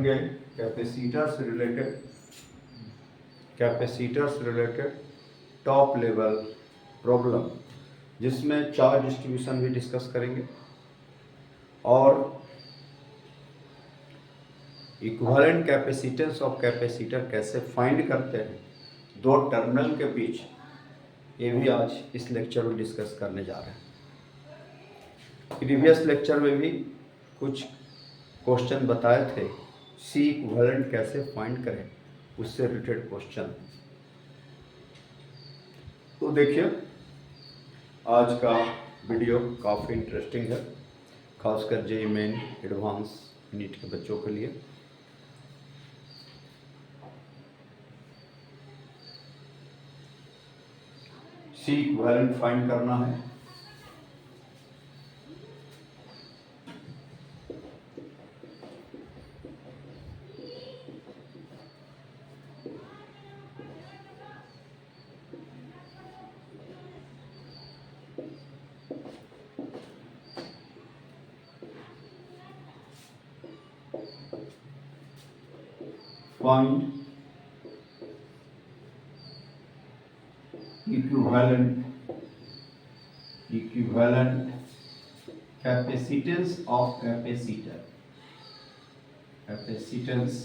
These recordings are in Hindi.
करेंगे कैपेसिटर से रिलेटेड टॉप लेवल प्रॉब्लम, जिसमें चार्ज डिस्ट्रीब्यूशन भी डिस्कस करेंगे और इक्विवेलेंट कैपेसिटेंस ऑफ कैपेसिटर कैसे फाइंड करते हैं दो टर्मिनल के बीच, ये भी आज इस लेक्चर में डिस्कस करने जा रहे हैं। प्रीवियस लेक्चर में भी कुछ क्वेश्चन बताए थे, सी इक्विवेलेंट कैसे फाइंड करें, उससे रिलेटेड क्वेश्चन। तो देखिए आज का वीडियो काफ़ी इंटरेस्टिंग है, खासकर जेईई मेन एडवांस नीट के बच्चों के लिए। सी इक्विवेलेंट फाइंड करना है। Find equivalent capacitance of capacitor. Capacitance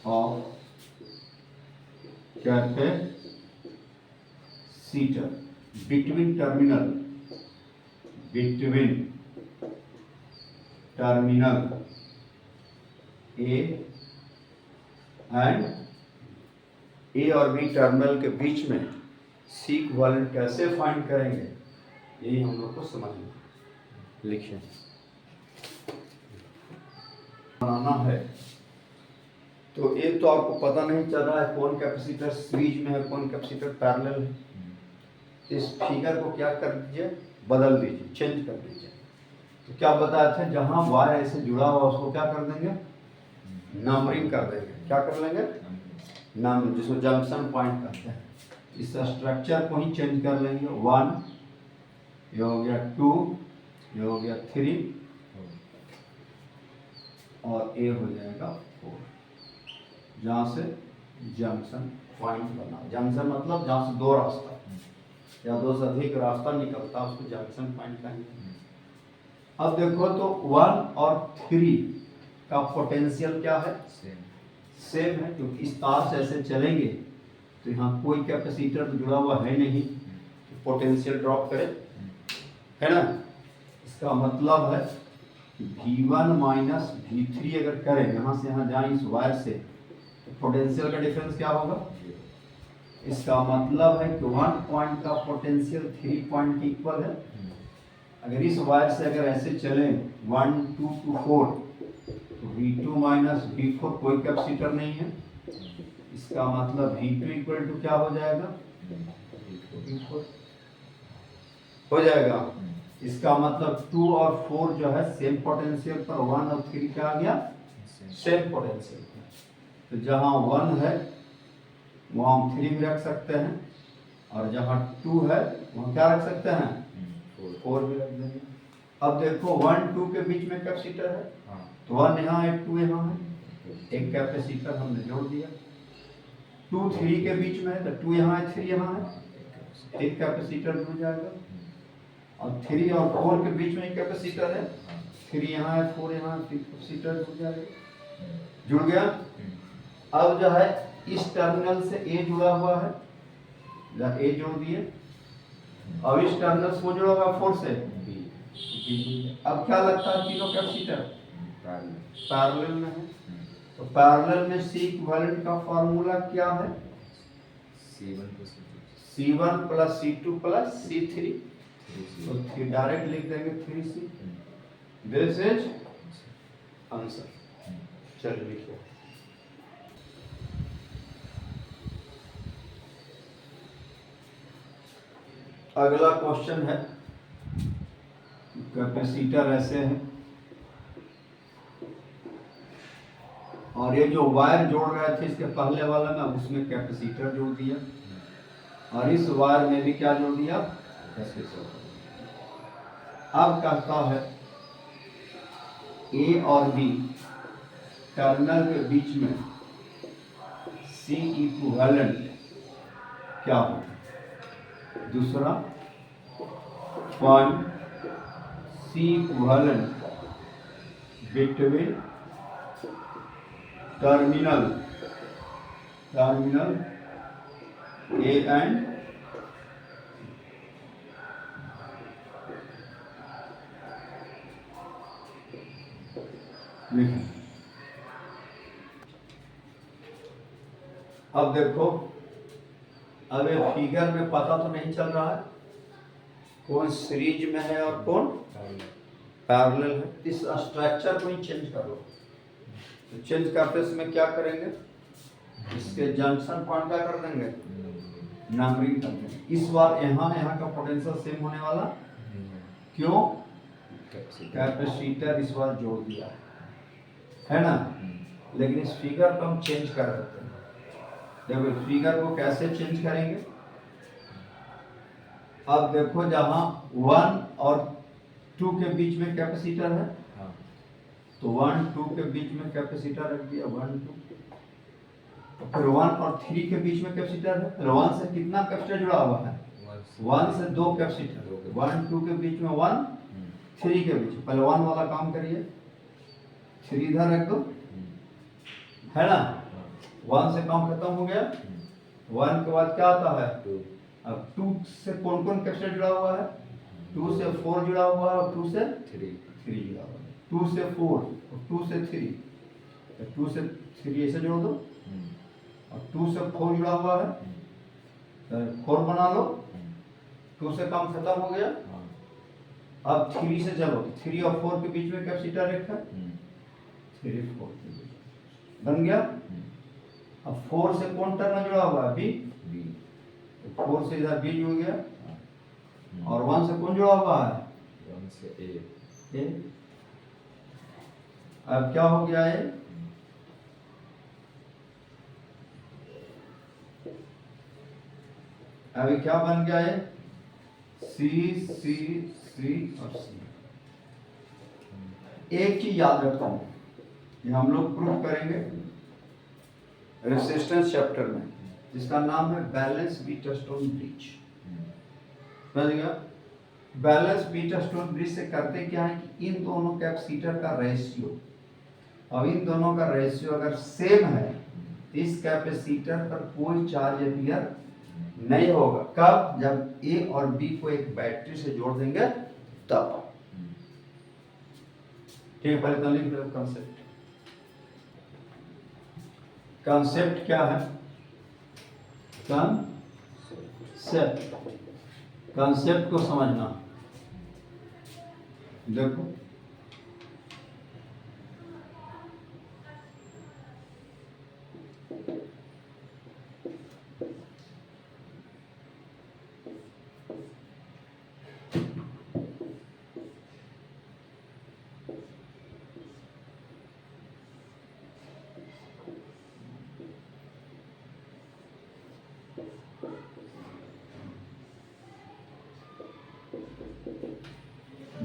of capacitor between terminal A और B टर्मिनल के बीच में सी इक्विवेलेंट कैसे फाइंड करेंगे, यही हम लोग को समझना। लिखिए बनाना है। तो एक तो आपको पता नहीं चल रहा है कौन कैपेसिटर सीरीज में है, कौन कैपेसिटर पैरेलल है। इस फिगर को क्या कर दीजिए, बदल दीजिए, चेंज कर दीजिए। तो क्या बताया था, जहां वायर ऐसे जुड़ा हुआ उसको क्या कर देंगे, नंबरिंग कर देंगे। क्या कर लेंगे, नंबर, जिसको जंक्शन पॉइंट कहते हैं। इस स्ट्रक्चर को ही चेंज कर लेंगे। 1, ये हो गया 2, ये हो गया 3 और ए हो जाएगा 4। जहां से जंक्शन पॉइंट बना, जंक्शन मतलब जहां से दो रास्ता या दो से अधिक रास्ता निकलता है उसको जंक्शन पॉइंट कहेंगे। अब देखो तो 1 और 3 का पोटेंशियल क्या है, सेम है, क्योंकि इस तार से ऐसे चलेंगे तो यहाँ कोई कैपेसिटर तो जुड़ा हुआ है नहीं, तो पोटेंशियल ड्रॉप करे, है ना। इसका मतलब है V1 माइनस V3 अगर करें, यहाँ से यहाँ जाए इस वायर से, तो पोटेंशियल का डिफरेंस क्या होगा। इसका मतलब है कि 1 पॉइंट का पोटेंशियल 3 पॉइंट के इक्वल है। अगर इस वायर से अगर ऐसे चले 1 2 to 4, तो V2 माइनस V4 कोई कैपेसिटर नहीं है। इसका मतलब V2 इक्वल टू क्या हो जाएगा, V4 हो जाएगा। इसका मतलब 2 और 4 जो है सेम पोटेंशियल पर, 1 और 3 क्या आ गया, सेम पोटेंशियल। तो जहां 1 है वहां हम 3 भी रख सकते हैं, और जहां 2 है वहां क्या रख सकते हैं, 4 भी रख देंगे। अब देखो 1 2 के बीच में कैपेसिटर है, तो 1 यहाँ है 2 यहाँ है, एक कैपेसिटर हमने जोड़ दिया। 2 3 के बीच में है, तो 2 यहाँ है 3 यहाँ है, एक कैपेसिटर जुड़ जाएगा। और 3 और 4 के बीच में एक कैपेसिटर है, 3 यहाँ है 4 यहाँ है, कैपेसिटर जुड़ जाएगा, जुड़ गया। अब जो है इस टर्मिनल से A जुड़ा हुआ है, A जोड़ दिए। अब इस टर्मिनल से वो जुड़ा हुआ 4 से B। अब क्या लगता है, तीनों कैपेसिटर पैरेलल में है, तो पैरेलल में सी इक्विवेलेंट का फार्मूला क्या है, C1 plus C2 plus C3। तो डायरेक्ट लिख देंगे 3C। This is answer. चलिए लिखिए। अगला क्वेश्चन है, कैपेसिटर ऐसे है और ये जो वायर जोड़ रहे थे इसके पहले वाला में, उसमें कैपेसिटर जोड़ दिया और इस वायर में भी क्या जोड़ दिया, कैपेसिटर। अब कहता है ए और बी टर्मिनल के बीच में सी इक्विवेलेंट क्या होगा। दूसरा find C equivalent between terminal A and लिखें। अब देखो, अब ये फिगर में पता तो नहीं चल रहा है कौन सीरीज में है और कौन पैरेलल है। इस स्ट्रक्चर को ही चेंज कर लो। तो चेंज करते समय क्या करेंगे, इसके जंक्शन पॉइंट क्या कर देंगे, नंबरिंग कर देंगे। इस बार यहाँ का पोटेंशियल सेम होने वाला, क्यों, कैपेसिटर इस बार जोड़ दिया है ना। लेकिन इस फिगर को हम चेंज कर देते हैं। देखो फिगर को कैसे चेंज करेंगे। अब देखो जहां 1 और 2 के बीच में कैपेसिटर है, तो 1 2 के बीच में कैपेसिटर रख दिया, 1 2। फिर 1 और 3 के बीच में कैपेसिटर है, तो 1 से कितना कैपेसिटर जुड़ा हुआ है, 1 से 2 कैपेसिटर, 1 2 के बीच में 1 3 के बीच। पहले 1 वाला काम करिए, 3 इधर रख दो, है ना। 1 से काम खत्म हो गया। 1 के बाद क्या आता है, अब 2 से कौन कौन कैपेसिटर जुड़ा हुआ है, 2 से 4 जुड़ा हुआ है और 2 से 3 जुड़ा हुआ है। 2 से 4 और 2 से 3, 2 से 3 ऐसे जोड़ दो, और 2 से 4 जुड़ा हुआ है, तो 4 बना लो। 2 से काम खत्म हो गया। अब 3 से चलो, 3 और 4 के बीच में कैपेसिटर एक है, 3 4 के बीच बन गया। अब 4 से कौन टर्न जुड़ा हुआ है, बी, 4 से इधर बी जुड़ गया। और 1 से कौन जुड़ा हुआ है, 1 से ए। अब क्या हो गया है, अभी क्या बन गया है, सी सी सी और सी। एक चीज याद रखता हूं, ये हम लोग प्रूफ करेंगे रेजिस्टेंस चैप्टर में, जिसका नाम है बैलेंस व्हीटस्टोन ब्रिज। समझ गया। बैलेंस व्हीटस्टोन ब्रिज से करते क्या है कि इन दोनों कैपेसिटर का रेशियो, अब इन दोनों का रेशियो अगर सेम है, इस कैपेसिटर पर कोई चार्ज अपीयर नहीं होगा। कब, जब ए और बी को एक बैटरी से जोड़ देंगे तब। ठीक है, पहले तो लिख लो कंसेप्ट। कंसेप्ट क्या है, कंसेप्ट, कंसेप्ट को समझना। देखो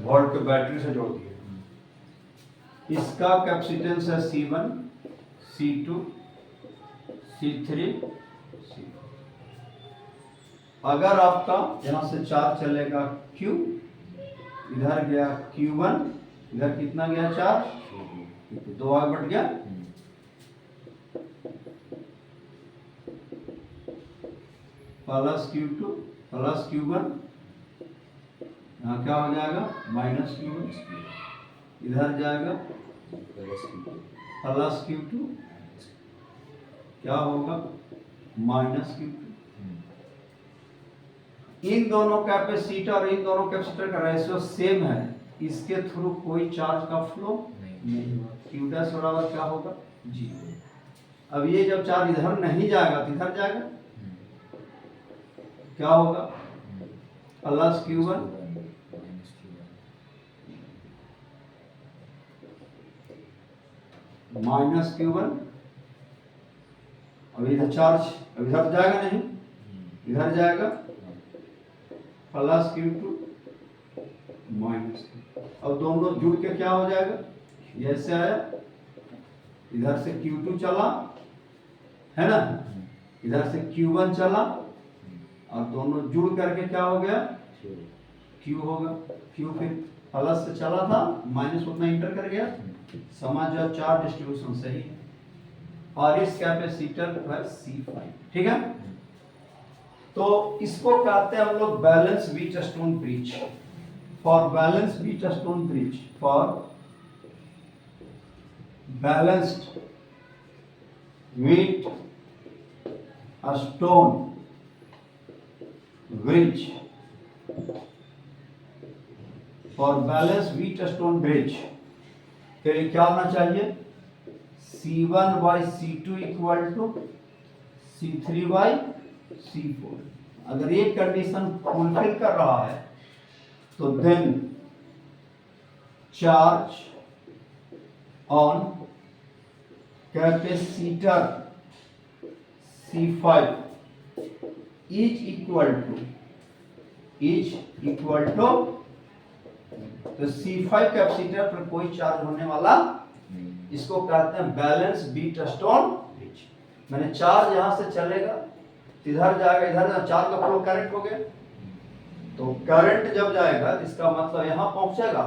वोल्ट के बैटरी से जोड़ दिए। इसका कैपेसिटेंस है C1 C2 C3 C4। अगर आपका यहां से चार्ज चलेगा Q, इधर गया Q1, इधर कितना गया चार्ज, 2 आगे बढ़ गया। प्लस Q2 प्लस Q1, यहाँ क्या हो जाएगा, माइनस Q1, इधर जाएगा प्लस Q2, क्या होगा, माइनस Q2। इन दोनों कैपेसिटर और इन दोनों कैपेसिटर का रेशियो सेम है, इसके थ्रू कोई चार्ज का फ्लो नहीं होगा। Q डैश बराबर क्या होगा, 0। अब ये जब चार्ज इधर नहीं जाएगा तो इधर जाएगा, क्या होगा, प्लस Q1 माइनस Q1। अब इधर चार्ज, अब इधर जाएगा नहीं, इधर जाएगा, प्लस Q2 माइनस, अब दोनों जुड़ के क्या हो जाएगा, ये ऐसे आया, इधर से Q2 चला है ना, इधर से Q1 चला, और दोनों जुड़ करके क्या हो गया, Q होगा। Q फिर प्लस से चला था, माइनस उतना इंटर कर गया, समझ जाओ चार्ज डिस्ट्रीब्यूशन सही है। और इस कैपेसिटर पर C5, ठीक है। तो इसको कहते हैं हम लोग balance Wheatstone bridge. For balance Wheatstone bridge, for balanced wheat stone bridge, for balance wheat stone bridge के लिए क्या होना चाहिए, C1 by C2 equal to C3 by C4। अगर ये कंडीशन फुलफिल कर रहा है तो then charge on capacitor C5 is equal to, तो C5 कैपेसिटर पर कोई चार्ज होने वाला, इसको कहते हैं बैलेंस व्हीटस्टोन ब्रिज। मैंने चार्ज यहां से चलेगा, इधर जाएगा, इधर चार्ज का फ्लो करंट हो गया, तो करंट जब जाएगा इसका मतलब यहां पहुंचेगा,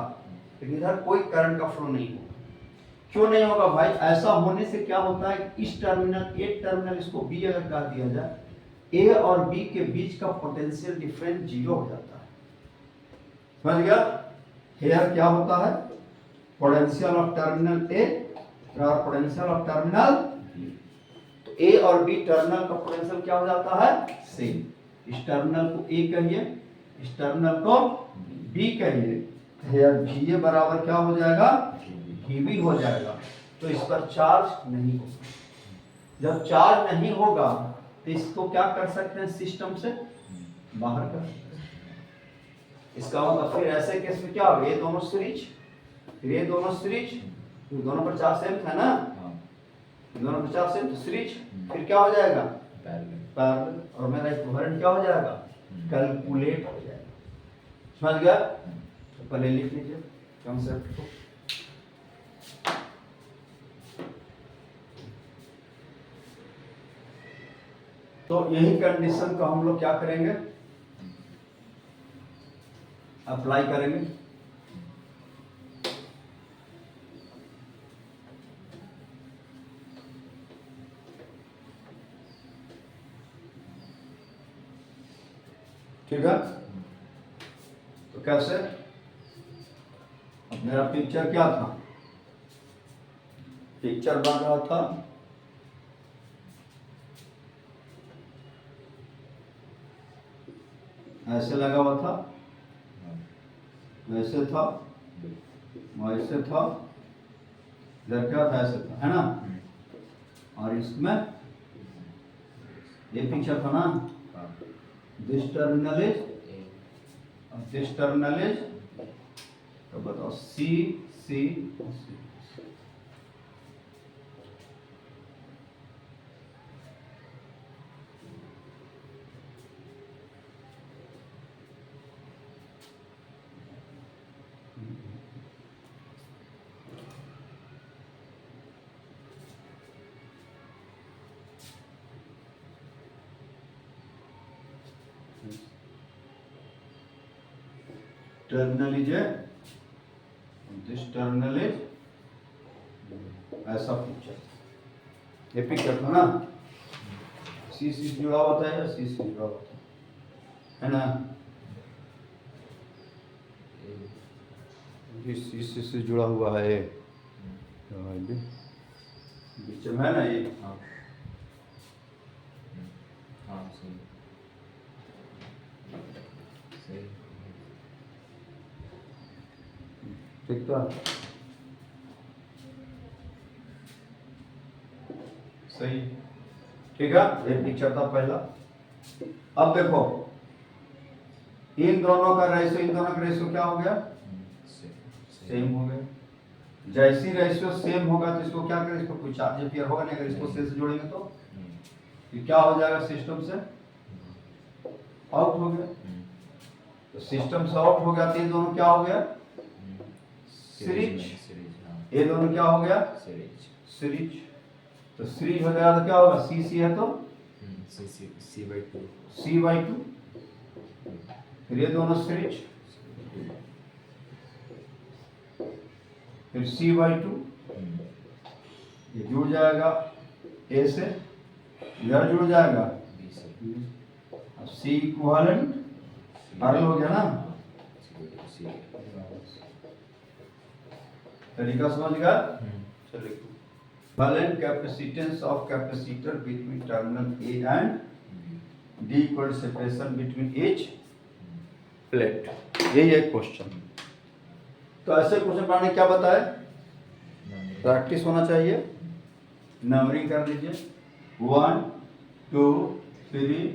लेकिन इधर कोई करंट का फ्लो नहीं होगा। क्यों नहीं होगा भाई, ऐसा होने से क्या होता है, इस टर्मिनल ए टर्मिनल, इसको बी अगर कह दिया जाए, ए और बी के बीच का पोटेंशियल डिफरेंस 0 हो जाता है। समझ गया, हेयर क्या होता है, पोटेंशियल ऑफ टर्मिनल ए और पोटेंशियल ऑफ टर्मिनल बी, तो ए और बी टर्मिनल का पोटेंशियल क्या हो जाता है, सेम। इस टर्मिनल को ए कहिए, इस टर्मिनल को बी कहिए, हेयर वी ए बराबर क्या हो जाएगा, वी हो जाएगा। तो इस पर चार्ज नहीं होगा। जब चार्ज नहीं होगा तो इसको क्या कर सकते हैं, सिस्टम से बाहर कर सकते हैं। इसका मतलब फिर ऐसे केस में क्या होगा, ये दोनों सीरीज, फिर ये दोनों सीरीज, दोनों पर चार्ज सेम था ना, दोनों पर चार्ज सेम, तो सीरीज, फिर क्या हो जाएगा, पैरेलल, और मेरा इक्विवेलेंट क्या हो जाएगा, कैलकुलेट हो जाएगा। समझ गया, तो पहले लिख लीजिए कॉन्सेप्ट को। तो यही कंडीशन को हम लोग क्या करेंगे, अप्लाई करेंगे। ठीक है, तो कैसे, अब मेरा पिक्चर क्या था, पिक्चर बन रहा था ऐसे लगा हुआ था, वैसे था, वैसे था, इधर क्या था, ऐसे था, है ना, और इसमें ये पिक्चर था ना, this terminal is, this terminal is, तो बताओ सी सी सी, टर्मिनल इज है, दिस टर्मिनल इज, ऐसा पिक्चर, ये पिक्चर था ना, सी सी जुड़ा हुआ था या सी सी जुड़ा हुआ था, है ना, सी सी से जुड़ा हुआ है, बीच में है ना ये, हाँ सही सही, ठीक था, सही, ठीक है, ये पिक्चर था पहला। अब देखो इन दोनों का रेशियो, इन दोनों का रेशियो क्या हो गया, सेम हो गया। जैसी रेशियो सेम होगा तो इसको क्या करें, इसको कोई चार्ज एम्पीयर होगा नहीं, अगर इसको सेल से जोड़ेंगे तो ये क्या हो जाएगा, सिस्टम से आउट हो गया। तो सिस्टम शॉर्ट हो गया तो ये दोनों क्या हो गया, सीरीज। ये दोनों क्या हो गया, सीरीज। तो सीरीज हो गया तो क्या होगा, सी सी है तो सी बाई टू, फिर ये दोनों सीरीज, फिर सी बाई टू, ये जुड़ जाएगा ए से, इधर जुड़ जाएगा सी इक्विवेलेंट, सरल हो गया ना। तरीका समझ गया। चलिए, equivalent capacitance of capacitor between terminal A and D equal separation between H plate, यही है क्वेश्चन। तो ऐसे क्वेश्चन पढ़ने क्या बताए, प्रैक्टिस होना चाहिए, नंबरिंग कर लीजिए 1 2 3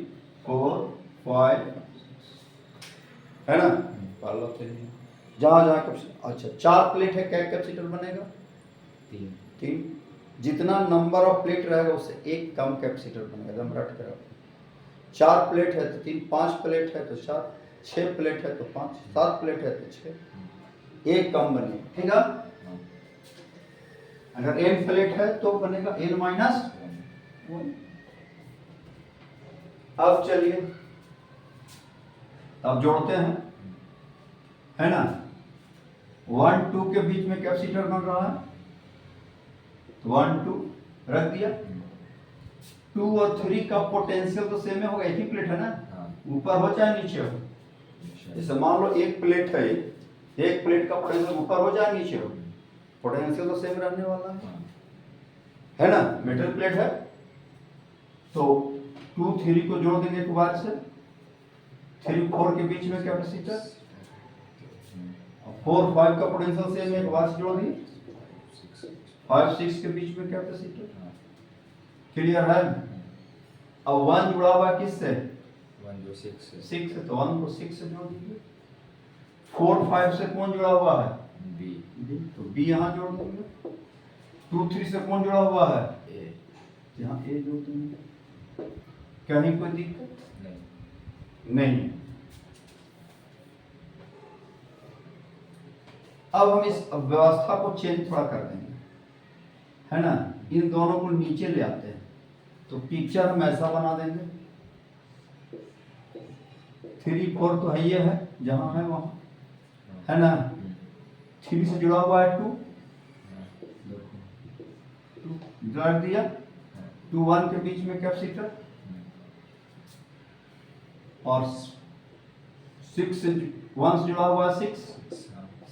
4 5, है ना, जहाँ जहाँ अच्छा 4 प्लेट है, क्या कैपेसिटर बनेगा, 3। जितना नंबर ऑफ प्लेट रहेगा उससे एक कम कैपेसिटर बनेगा, एकदम रट कर। 4 प्लेट है तो 3, 5 प्लेट है तो 4, 6 प्लेट है तो 5, 7 प्लेट है तो 6, एक कम बनेगा, ठीक है। अगर n प्लेट है तो बनेगा n माइनस 1। अब चलिए, अब जोड़ते हैं, है ना। 1 2 के बीच में कैपेसिटर बन रहा है, 1 2 रख दिया। 2 और 3 का पोटेंशियल तो सेम होगा, एक ही प्लेट है ना, ऊपर हो चाहे नीचे हो। जैसे मान लो एक प्लेट है, एक प्लेट का पोटेंशियल ऊपर हो जाए नीचे हो, पोटेंशियल तो सेम रहने वाला है ना। मेटल प्लेट है तो 2 3 को जोड़ देंगे एक बार से, 3 4 के बीच में कैपेसिटर, 4 5 का पोटेंशियल सेम एक बार से जोड़ दिए, 5 6 के बीच में कैपेसिटर, क्लियर है। अब 1 जुड़ा हुआ किससे, 6 से, तो 1 को 6 से जोड़ दीजिए। 4 5 से कौन जुड़ा हुआ है, B, तो B यहाँ जोड़ देंगे। 2 3 से कौन जुड़ा हुआ है, A, यहाँ A जोड़ देंगे। कहीं कोई दिक्कत नहीं। अब हम इस व्यवस्था को चेंज थोड़ा कर देंगे, है ना। इन दोनों को नीचे ले आते हैं, तो पिक्चर हम ऐसा बना देंगे। 3 4 तो है, ये है जहां है वहां, है ना। 3 से जुड़ा हुआ है 2 जोड़ दिया। 2 1 के बीच में कैपेसिटर, और 6 से 1 से जुड़ा हुआ है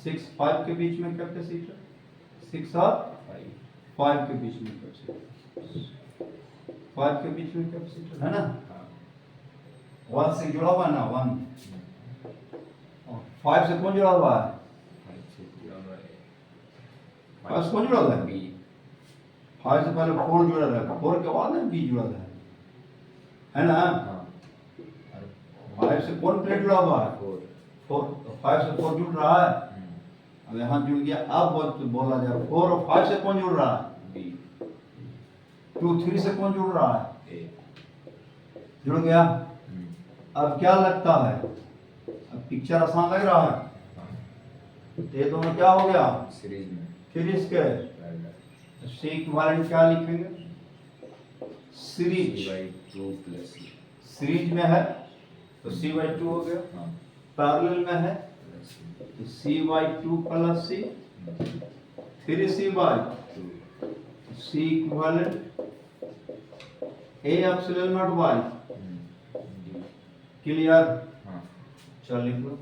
6 5 के बीच में कैपेसिटर, 6 और 5 के बीच में कैपेसिटर, 5 के बीच में कैपेसिटर, है ना। 1 से जुड़ा हुआ है ना 1, और 5 से कौन जुड़ा हुआ है, 5 से कौन जुड़ा हुआ है, B। 5 से पहले 4 जुड़ा है, 4 के बाद में B जुड़ा है ना। 5 से कौन प्लेट जुड़ा हुआ है, 4, तो 5 से 4 जुड़ रहा है। अब यहाँ जुड़ गया। अब बोला जाए 4 और 5 से कौन जुड़ रहा है, B। 2 3 से कौन जुड़ रहा है, A, जुड़ गया। अब क्या लगता है, अब पिक्चर आसान लग रहा है। ये दोनों क्या हो गया, सीरीज के। सी इक्विवेलेंट क्या लिखेंगे, सीरीज। सीरीज में है तो C/2 हो गया, पैरेलल में है तो C/2 प्लस C, फिर C/2, C equivalent A epsilon not Y, clear. चल लिख लो।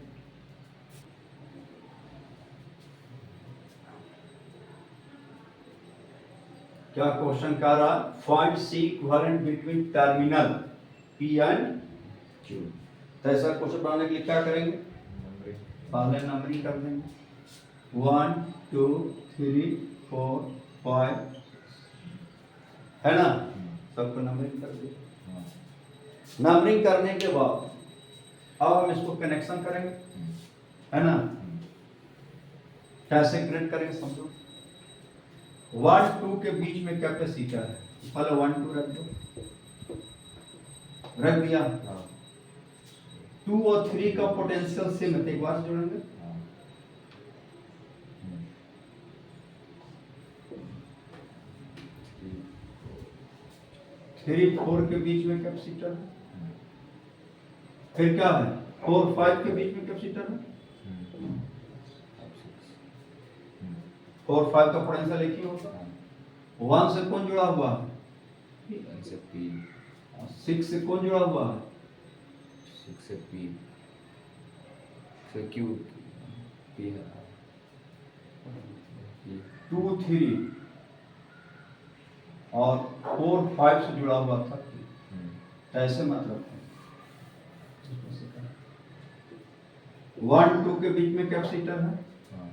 क्या क्वेश्चन कह रहा है, find C equivalent between terminal P and Q। तो ऐसा क्वेश्चन बनाने के लिए क्या करेंगे, पहले नंबरिंग कर देंगे 1 2 3 4 5, है ना। सबको नंबरिंग कर दिया। नंबरिंग करने के बाद अब हम इसको कनेक्शन करेंगे, है ना। कैसे कनेक्ट करेंगे समझो। 1 2 के बीच में कैपेसिटर है, पहले 1 2 रख दो, रख दिया। 2 और 3 का पोटेंशियल सेम है, तो एक बार से जोड़ेंगे। हाँ 3 4 के बीच में कैपेसिटर है, फिर क्या है 4 5 के बीच में कैपेसिटर है, 4 5 का पोटेंशियल एक ही होगा। 1 से कौन जुड़ा हुआ है, 1 से P, 6 से कौन जुड़ा हुआ है, 6 से P, से Q, P है P, 2 3 और 4 5 से जुड़ा हुआ था, तो ऐसे मतलब 1 2 के बीच में कैपेसिटर है हाँ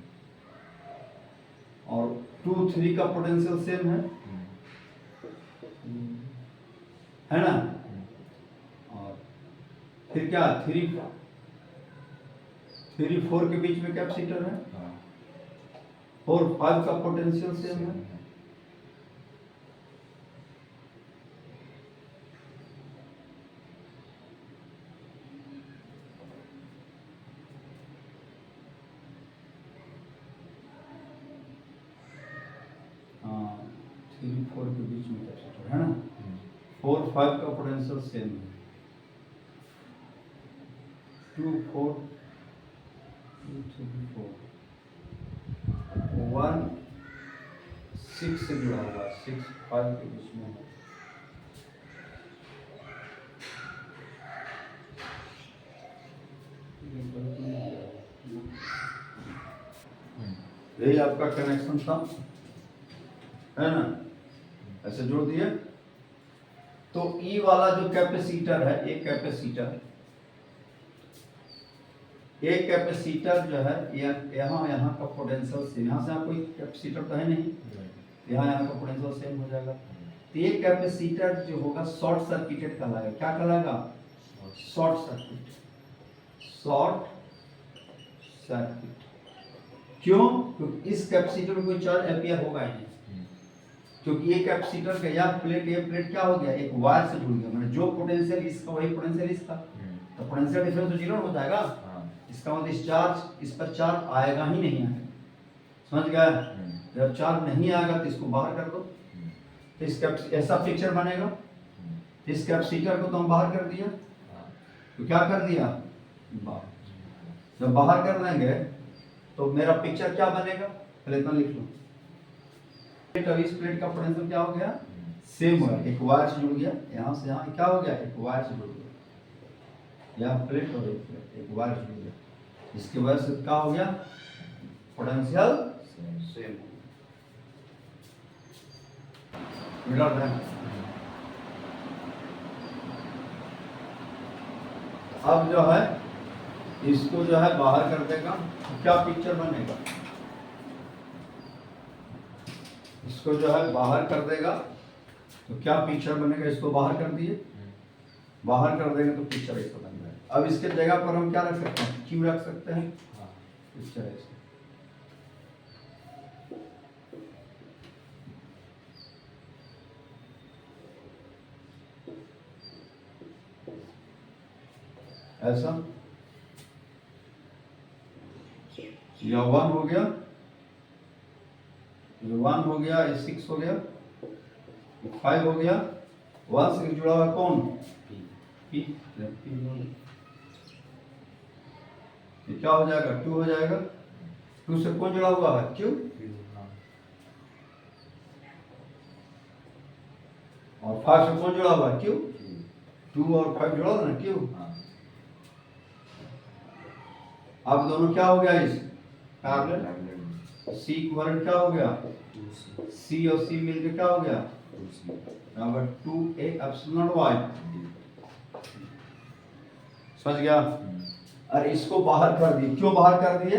और 2 3 का पोटेंशियल सेम है ना। और फिर क्या 3 4 के बीच में कैपेसिटर है, हाँ 4 5 का पोटेंशियल सेम है। हाँ 3 4 के बीच में कैपेसिटर है ना, 4 5 का पोटेंशियल सेम है। 2 4 2 3 4 1 6 से जुड़ा हुआ है, 6 5 के बीच में है। यही आपका कनेक्शन था, है ना, ऐसे जोड़ दिए। तो ई वाला जो कैपेसिटर है, एक कैपेसिटर जो है यहाँ का पोटेंशियल सेम, यहाँ से यहाँ कोई कैपेसिटर तो है नहीं, यहाँ का पोटेंशियल सेम हो जाएगा। तो ये कैपेसिटर जो होगा शॉर्ट सर्किटेड कहलाएगा, क्या कहलाएगा, शॉर्ट सर्किट। क्यों, क्योंकि इस कैपेसिटर में कोई चार्ज अपियर होगा ही नहीं, क्योंकि ये कैपेसिटर का ये प्लेट क्या हो गया, एक वायर से जुड़ गया, मतलब जो पोटेंशियल इसका वही पोटेंशियल इसका, तो पोटेंशियल डिफरेंस तो जीरो हो जाएगा। इसका मतलब इस चार्ज इस पर चार्ज आएगा ही नहीं आएगा, समझ गया। जब चार्ज नहीं आएगा तो इसको बाहर कर दो, तो इस ऐसा पिक्चर बनेगा। इस कैपेसिटर को तो हम बाहर कर दिया, तो क्या कर दिया, बाहर। जब बाहर कर देंगे तो मेरा पिक्चर क्या बनेगा, पहले इतना लिख लो। अब इस प्लेट का पोटेंशियल क्या हो गया, सेम हो गया, एक वायर से जुड़ गया, यहाँ से यहाँ क्या हो गया, एक वायर से जुड़ गया, यहाँ प्लेट और एक वायर से जुड़ गया, इसकी वजह से क्या हो गया, पोटेंशियल सेम मिला है। अब जो है इसको जो है बाहर कर देगा तो क्या पिक्चर बनेगा, इसको जो है बाहर कर देगा तो क्या पिक्चर बनेगा, इसको बाहर कर दिए, बाहर कर देंगे तो पिक्चर ऐसा बन जाएगा। अब इसके जगह पर हम क्या रख सकते हैं, क्यू रख सकते हैं, पिक्चर ऐसा। ऐसा या 1 हो गया, ये 1 हो गया, ये 6 हो गया, ये 5 हो गया, 1 से जुड़ा हुआ कौन, P, ये क्या हो जाएगा, 2 हो जाएगा, 2 से कौन जुड़ा हुआ है, Q, और 5 से कौन जुड़ा हुआ है, Q, 2 और 5 जुड़ा हुआ ना Q। अब दोनों क्या हो गया, इस पैरेलल, C इक्विवेलेंट क्या हो गया, C और C मिलकर क्या हो गया, नंबर 2A एप्सिलॉन Y, समझ गया। और इसको बाहर कर दिए, क्यों बाहर कर दिए,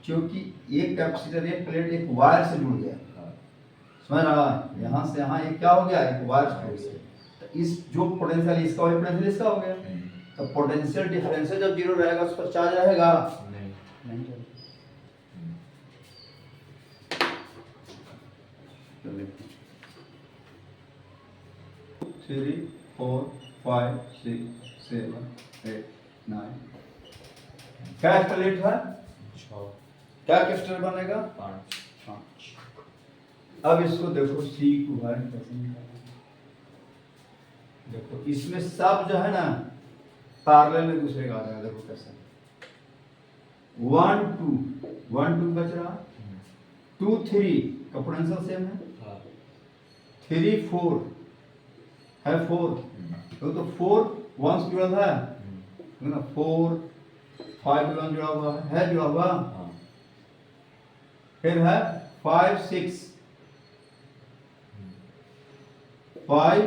क्योंकि एक कैपेसिटर एक प्लेट एक वायर से जुड़ गया, समझ रहा, यहाँ से यहाँ एक क्या हो गया, एक वायर से, तो इस जो पोटेंशियल इसका वही पोटेंशियल इसका हो गया, तो पोटेंशियल डिफरेंस जब जीरो रहेगा उस पर चार्ज रहेगा नहीं। 3 4 5 6 7 8 9 क्या स्टेट है, 6 क्या कैस्टर बनेगा 5 5। अब इसको देखो सी इक्विवेलेंट कैसे निकालेंगे। देखो इसमें सब जो है ना पैरेलल में दूसरे का आ जाएगा। देखो कैसे 1 2 1 2 बच रहा, 2 3 का पोटेंशियल सेम है, हाँ 3 4 है 4, तो 4 1 से जुड़ा है ना, 4 5 1 जुड़ा हुआ है जुड़ा हुआ। हाँ फिर है 5 6 5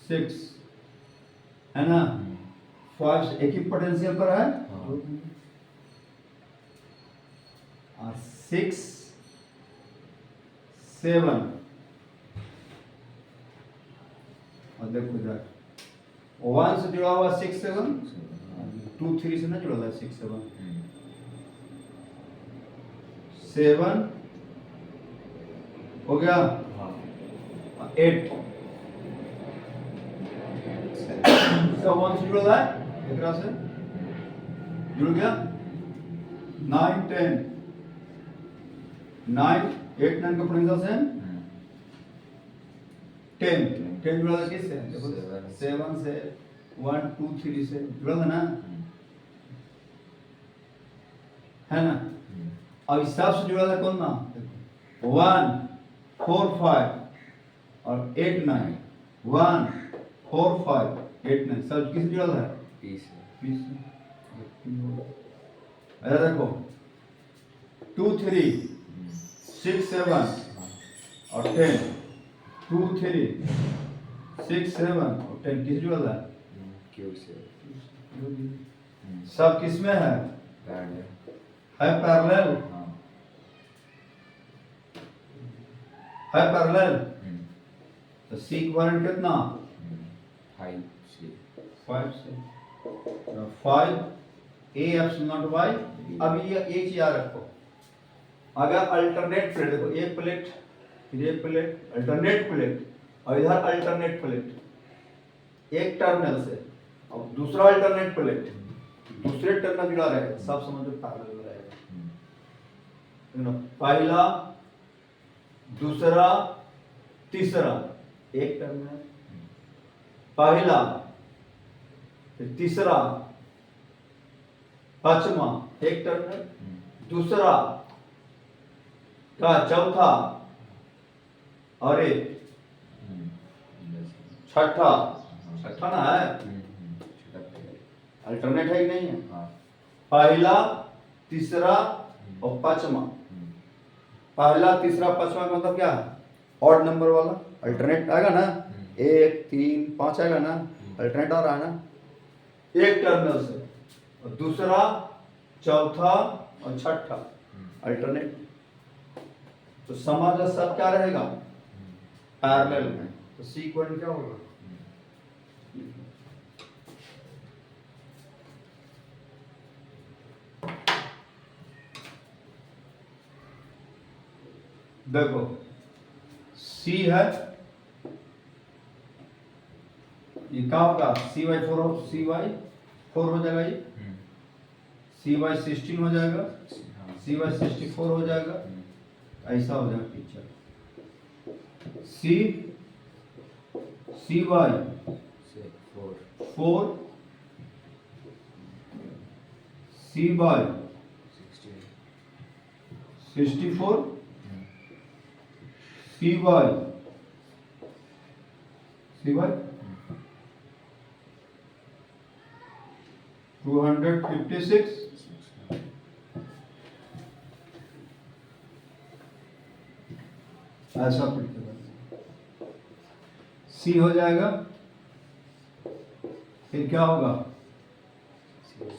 6 है ना, 5 एक ही पोटेंशियल पर है हाँ। और 6 7 और देखो इधर 1 से जुड़ा हुआ 6 7, 2 3 से ना जुड़ा हुआ 6 7 7 हो गया, हाँ 8 इसका 1 से जुड़ा है एक तरह से जुड़ गया, 9 10 9 8 9 का पोटेंशियल से 10 10 जुड़ा था किससे, देखो 7 से 1 2 3 से जुड़ा था ना, है ना। अब इस हिसाब से जुड़ा था कौन ना, 1 4 5 और 8 9 1 4 5 8 9 सब किससे जुड़ा था, 20 अरे देखो 2 3 6 7 और 10 2 3 6 7 और 10 किस जुड़ा था, क्यों से सब किस में है पैरेलल पैरेलल हाँ है पैरेलल। तो सी इक्विवेलेंट कितना 5 से 5 से 5 ए एप्सिलॉन नॉट वाई। अब ये एक चीज याद रखो, अगर अल्टरनेट प्लेट, देखो एक प्लेट फिर एक प्लेट अल्टरनेट प्लेट और इधर अल्टरनेट प्लेट एक टर्मिनल से और दूसरा अल्टरनेट प्लेट दूसरे टर्मिनल जुड़ा रहेगा, सब समझो पैरेलल में रहेगा। पहला दूसरा तीसरा एक टर्मिनल, पहला फिर तीसरा पांचवा एक टर्मिनल, दूसरा का चौथा और एक छठा, छठा ना है अल्टरनेट है कि नहीं है, पहला तीसरा और पांचवा। पहला तीसरा पांचवा का मतलब क्या है, ऑड नंबर वाला अल्टरनेट आएगा ना, 1 3 5 आएगा ना, अल्टरनेट आ रहा है ना एक टर्मिनल से, और दूसरा चौथा और छठा अल्टरनेट। तो समाज सब क्या रहेगा पैरेलल में, तो सी इक्वल क्या होगा, देखो सी है, ये क्या होगा सी वाई 4 हो जाएगा, ये सी वाई 16 हो जाएगा, सी वाई 64 हो जाएगा, ऐसा हो जाएगा पिक्चर। सी वाई 4 सी वाई 64 सी वाई 256 ऐसा पिक्चर सी हो जाएगा। फिर क्या होगा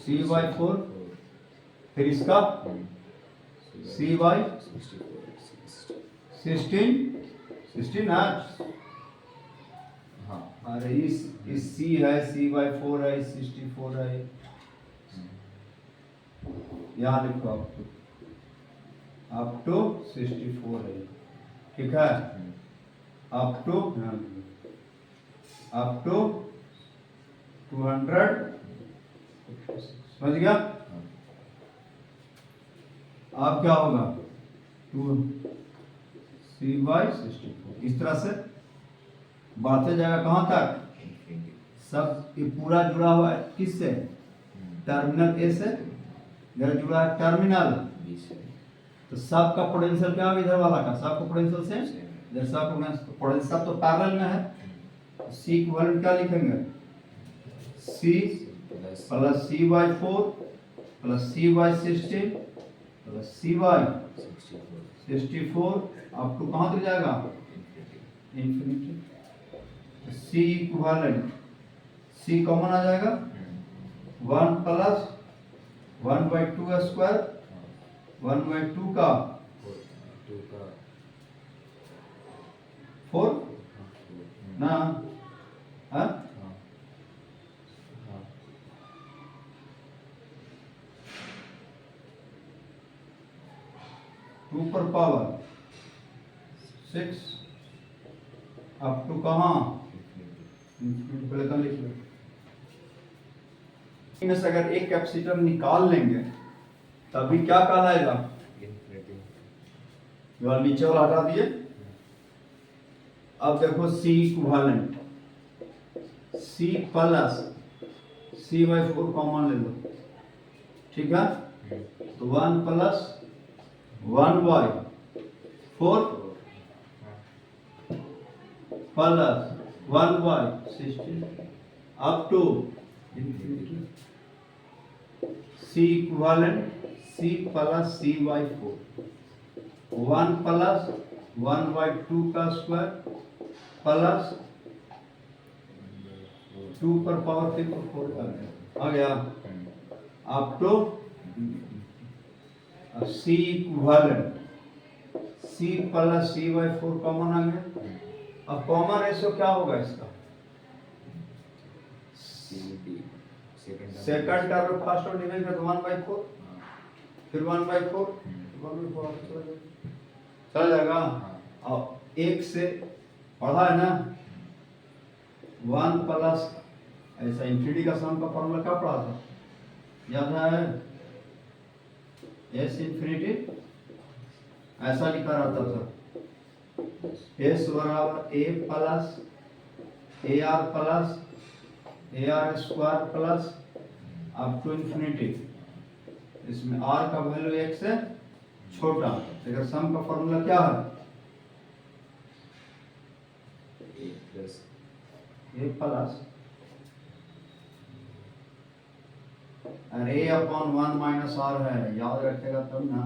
सी वाई 4, फिर इसका सी वाई 16 है, हाँ अरे इस सी है, सी वाई 4 है, 64 है, यहाँ लिखो अप टू 64 है, ठीक है, अप टू 256 समझ गया? अब क्या होगा 2c/64 इस तरह से बढ़ते जाएगा कहां तक? सब ये पूरा जुड़ा हुआ है किससे? टर्मिनल ए से। इधर जुड़ा है टर्मिनल, तो सब का पोटेंशियल क्या है इधर वाला का? सब का पोटेंशियल से इधर सब का पोटेंशियल तो पैरेलल में है। सी इक्विवेलेंट क्या लिखेंगे? c plus c/4 plus c/16 plus c/64 up to कहां तक जाएगा? Infinity. c equivalent c common आ जाएगा 1 प्लस 1/2 स्क्वायर 1/2 का 4 ना हाँ 2 पर पावर 6 अप टू कहाँ? पहले तो लिख लो। में से अगर एक कैपेसिटर निकाल लेंगे तभी क्या कहलाएगा? नीचे वाला हटा दिए। अब देखो C equivalent C plus c/4 common ले लो, ठीक है? तो 1 plus 1/4 plus 1/16 up to C equivalent C plus c/4 1 plus 1/2 का स्क्वायर प्लस 2 पर पावर 3 पर 4 आ गया। Up to C equivalent C plus c/4 common आ गया। अब कॉमन रेशियो क्या होगा इसका? Second term first term divide कर 1/4 फिर 1/4 चल जाएगा। अब एक से पढ़ा है ना 1 प्लस ऐसा इंफिनिटी का सम का फॉर्मूला क्या पढ़ा था? याद है? एस इंफिनिटी ऐसा लिखा रहता था एस बराबर A plus A R plus A R square plus up to infinity. इसमें आर का वैल्यू 1 से छोटा, लेकिन सम का फॉर्मूला क्या है? A plus A upon 1 minus R है, याद रखेगा तब ना।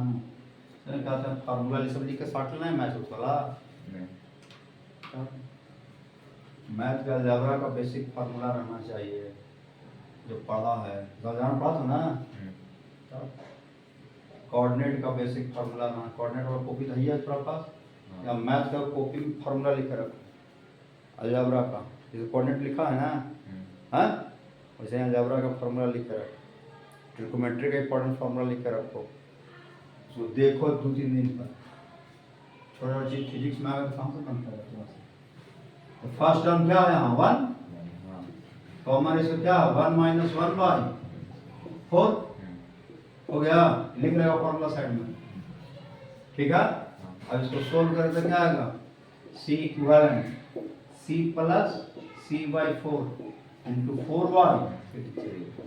चलिए कहते हैं फार्मूला ये सब लिख के साट लेना है मैथ वाला। मैथ का अलजेब्रा का बेसिक फार्मूला रहना चाहिए जो पढ़ा है। अलजेब्रा पढ़ा था ना? कोऑर्डिनेट का बेसिक फार्मूला रहना। कोऑर्डिनेट वाला कॉपी नहीं है तुम्हारे पास? या मैथ का कॉपी में फार्मूला लिख के रखो अलजेब्रा का। जैसे कोऑर्डिनेट लिखा है ना, हाँ वैसे अलजेब्रा का फार्मूला लिख के रखो। ट्रिग्नोमेट्री का इंपॉर्टेंट फार्मूला लिख के रखो, तो देखो 2-3 दिन पर छोटा चीज फिजिक्स में आगे कहाँ से बनता है? तो फर्स्ट टर्म क्या है यहाँ 1 कॉमन रेशियो क्या है 1 माइनस 1/4 हो गया। लिख लेगा फॉर्मूला साइड में, ठीक है? अब इसको सोल्व करें तो क्या आएगा? C equivalent C plus c/4 into 4y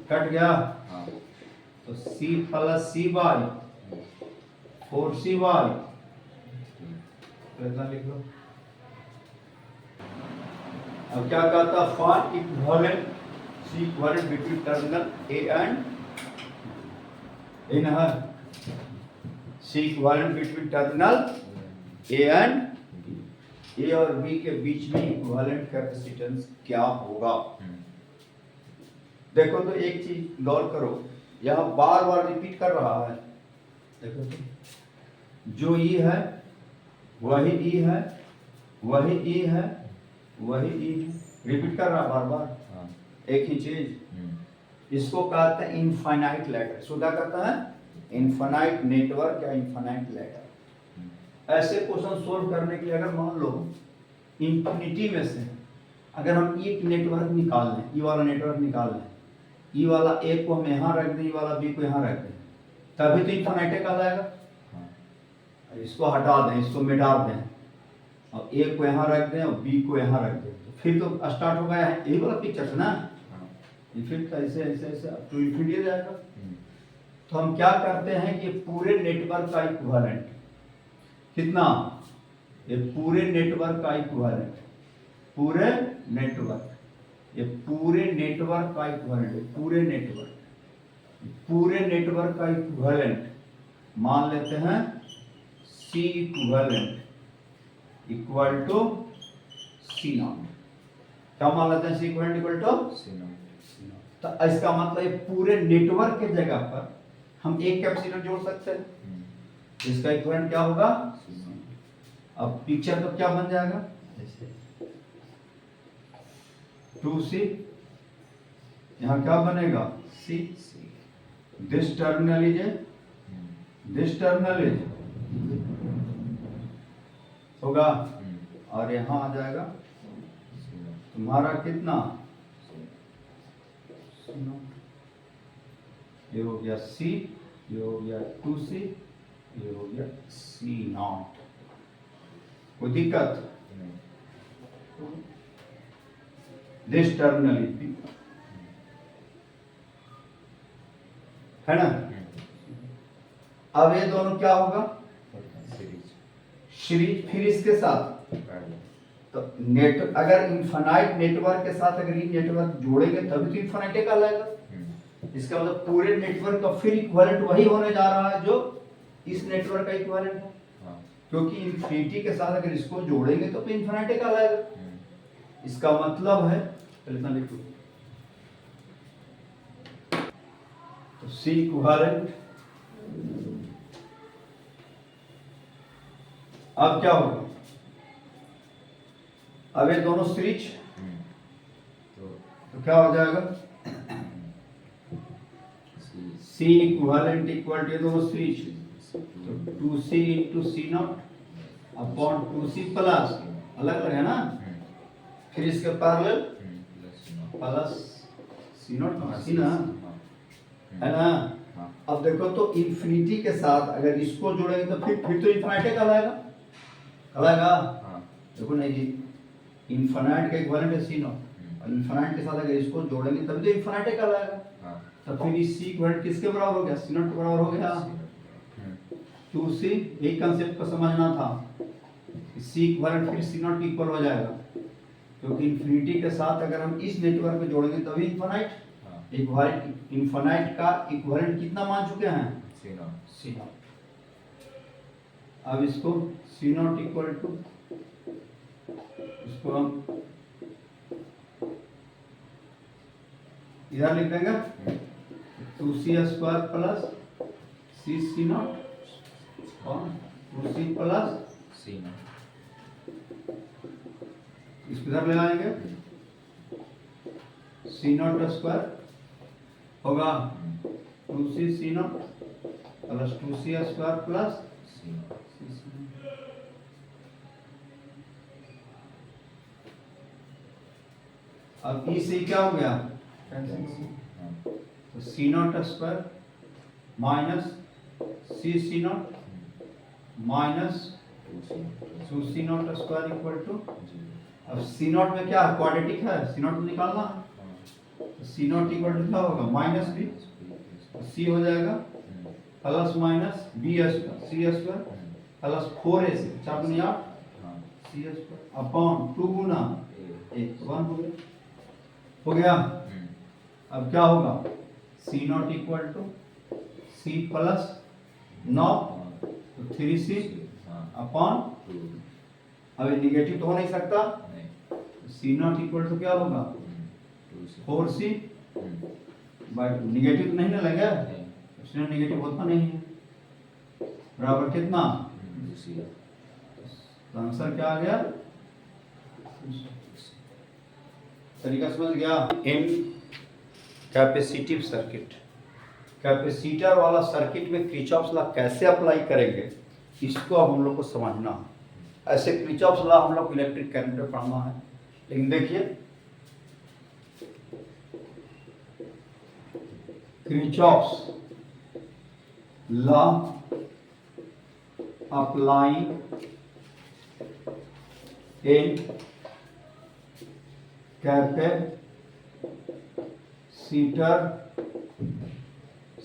cut गया, तो C प्लस c/4 4c/, तो इतना लिख लो। अब क्या कहता है? Find equivalent C equivalent between terminal A and ना C equivalent between terminal A and A और B के बीच में इक्विवेलेंट कैपेसिटेंस क्या होगा? देखो तो एक चीज गौर करो, यह बार बार रिपीट कर रहा है। देखो तो जो E है वही E है, वही E है, वही E है, रिपीट कर रहा बार बार एक ही चीज। इसको कहते हैं इनफाइनाइट लैडर। इसको क्या कहता है? इनफाइनाइट नेटवर्क या इनफाइनाइट लैडर। ऐसे क्वेश्चन सोल्व करने के लिए अगर मान लो इंफिनिटी में से अगर हम एक नेटवर्क निकाल लें, ये वाला नेटवर्क निकाल लें, ई वाला ए को हम यहाँ रख दें, ई वाला बी को यहाँ रख दें, तभी तो इन्फिनिटी कहलाएगा। हाँ। इसको हटा दें, इसको मिटा दें, और ए को यहाँ रख दें और बी को यहाँ रख दें, तो फिर तो स्टार्ट हो गया है यही वाला पिक्चर से ना। हाँ। ये फिर ऐसे ऐसे ऐसे अप टू इन्फिनिटी जाएगा। हम्म। तो हम क्या करते हैं कि पूरे नेटवर्क का इक्विवेलेंट कितना, ये पूरे नेटवर्क का इक्विवेलेंट, पूरे नेटवर्क, ये पूरे नेटवर्क का इक्विवेलेंट, पूरे नेटवर्क का इक्विवेलेंट मान लेते हैं C equivalent equal to C naught. क्या मान लेते हैं C equivalent equal to C naught. तो इसका मतलब ये पूरे नेटवर्क के जगह पर हम एक कैपेसिटर जोड़ सकते हैं, इसका इक्विवेलेंट क्या होगा। अब पिक्चर तो क्या बन जाएगा, ऐसे 2C, यहाँ क्या बनेगा C, this terminal is this terminal is होगा, और यहाँ आ जाएगा तुम्हारा कितना, ये हो गया C, ये हो गया 2C, ये हो गया C नॉट। कोई दिक्कत, दिस टर्मिनल है ना। अब ये दोनों क्या होगा, सीरीज, फिर इसके साथ तो नेट, अगर इनफाइनाइट नेटवर्क के साथ अगर ये नेटवर्क जोड़ेंगे तभी तो इनफाइनाइट कहलाएगा। इसका मतलब पूरे नेटवर्क का फिर इक्विवेलेंट वही होने जा रहा है जो इस नेटवर्क का इक्विवेलेंट है, क्योंकि इन्फिनिटी के साथ अगर इसको जोड़ेंगे तो इनफिनिटी कहलाएगा। इसका मतलब है, इतना लिखो, तो सी इक्विवेलेंट, अब क्या होगा, अब ये दोनों सीरीज, तो क्या हो जाएगा सी इक्विवेलेंट इक्वल टू, ये दोनों सीरीज, तो 2C into C naught upon 2C plus, अलग अलग है ना, फिर इसके parallel plus C naught C ना, है ना। अब देखो तो इन्फिनिटी के साथ अगर इसको जोड़ेंगे तो फिर तो इन्फिनिटी कहलाएगा, कहलाएगा। देखो नहीं जी, इन्फिनिट का इक्विवेलेंट है सी नॉट, और इन्फिनिट के साथ अगर इसको जोड़ेंगे तभी तो इन्फिनिटी कहलाएगा। तो फिर इस सी इक्विवेलेंट किसके बराबर हो गया, सी नॉट के बराबर हो गया। 2C, एक कंसेप्ट को समझना था, सी इक्विवेलेंट फिर सी नॉट इक्वल हो जाएगा, क्योंकि इन्फिनिटी के साथ अगर हम इस नेटवर्क में जोड़ेंगे तभी इन्फिनिट, इक्विवेलेंट इन्फिनिट का इक्विवेलेंट कितना मान चुके हैं, सी नॉट। अब इसको सी नॉट इक्वल टू, इसको हम इधर लिख देंगे 2C square plus C not और 2C प्लस सी नॉट, इसको इधर ले आएंगे, सी नॉट स्क्वायर होगा 2C C not plus 2C square plus C not. अब ई से क्या हो गया, तो C not square minus C not minus 2C not square equal to, अब सी नॉट में क्या क्वाड्रेटिक है, सी नॉट निकालना है, तो सी नॉट इक्वल टू क्या होगा, माइनस बी, तो सी हो जाएगा प्लस माइनस बी स्क्वायर सी स्क्वायर प्लस 4a से 4 दूनी 8 सी स्क्वायर अपॉन 2 गुना 1 हो गया। अब क्या होगा, C not equal to C plus 9, तो 3C अपॉन, अब निगेटिव तो हो नहीं सकता, सी नॉट इक्वल टू क्या होगा 4C बाय 2, निगेटिव तो नहीं ना लगे, इसमें निगेटिव होता नहीं है, बराबर कितना, तो आंसर क्या आ गया, तरीका समझ गया। इन कैपेसिटिव सर्किट, कैपेसिटर वाला सर्किट में किरचॉफ्स लॉ कैसे अप्लाई करेंगे, इसको अब हम लोग को समझना है। ऐसे किरचॉफ्स लॉ हम लोग को इलेक्ट्रिक करंट में पढ़ना है, लेकिन देखिए Kirchhoff's law applying in capacitor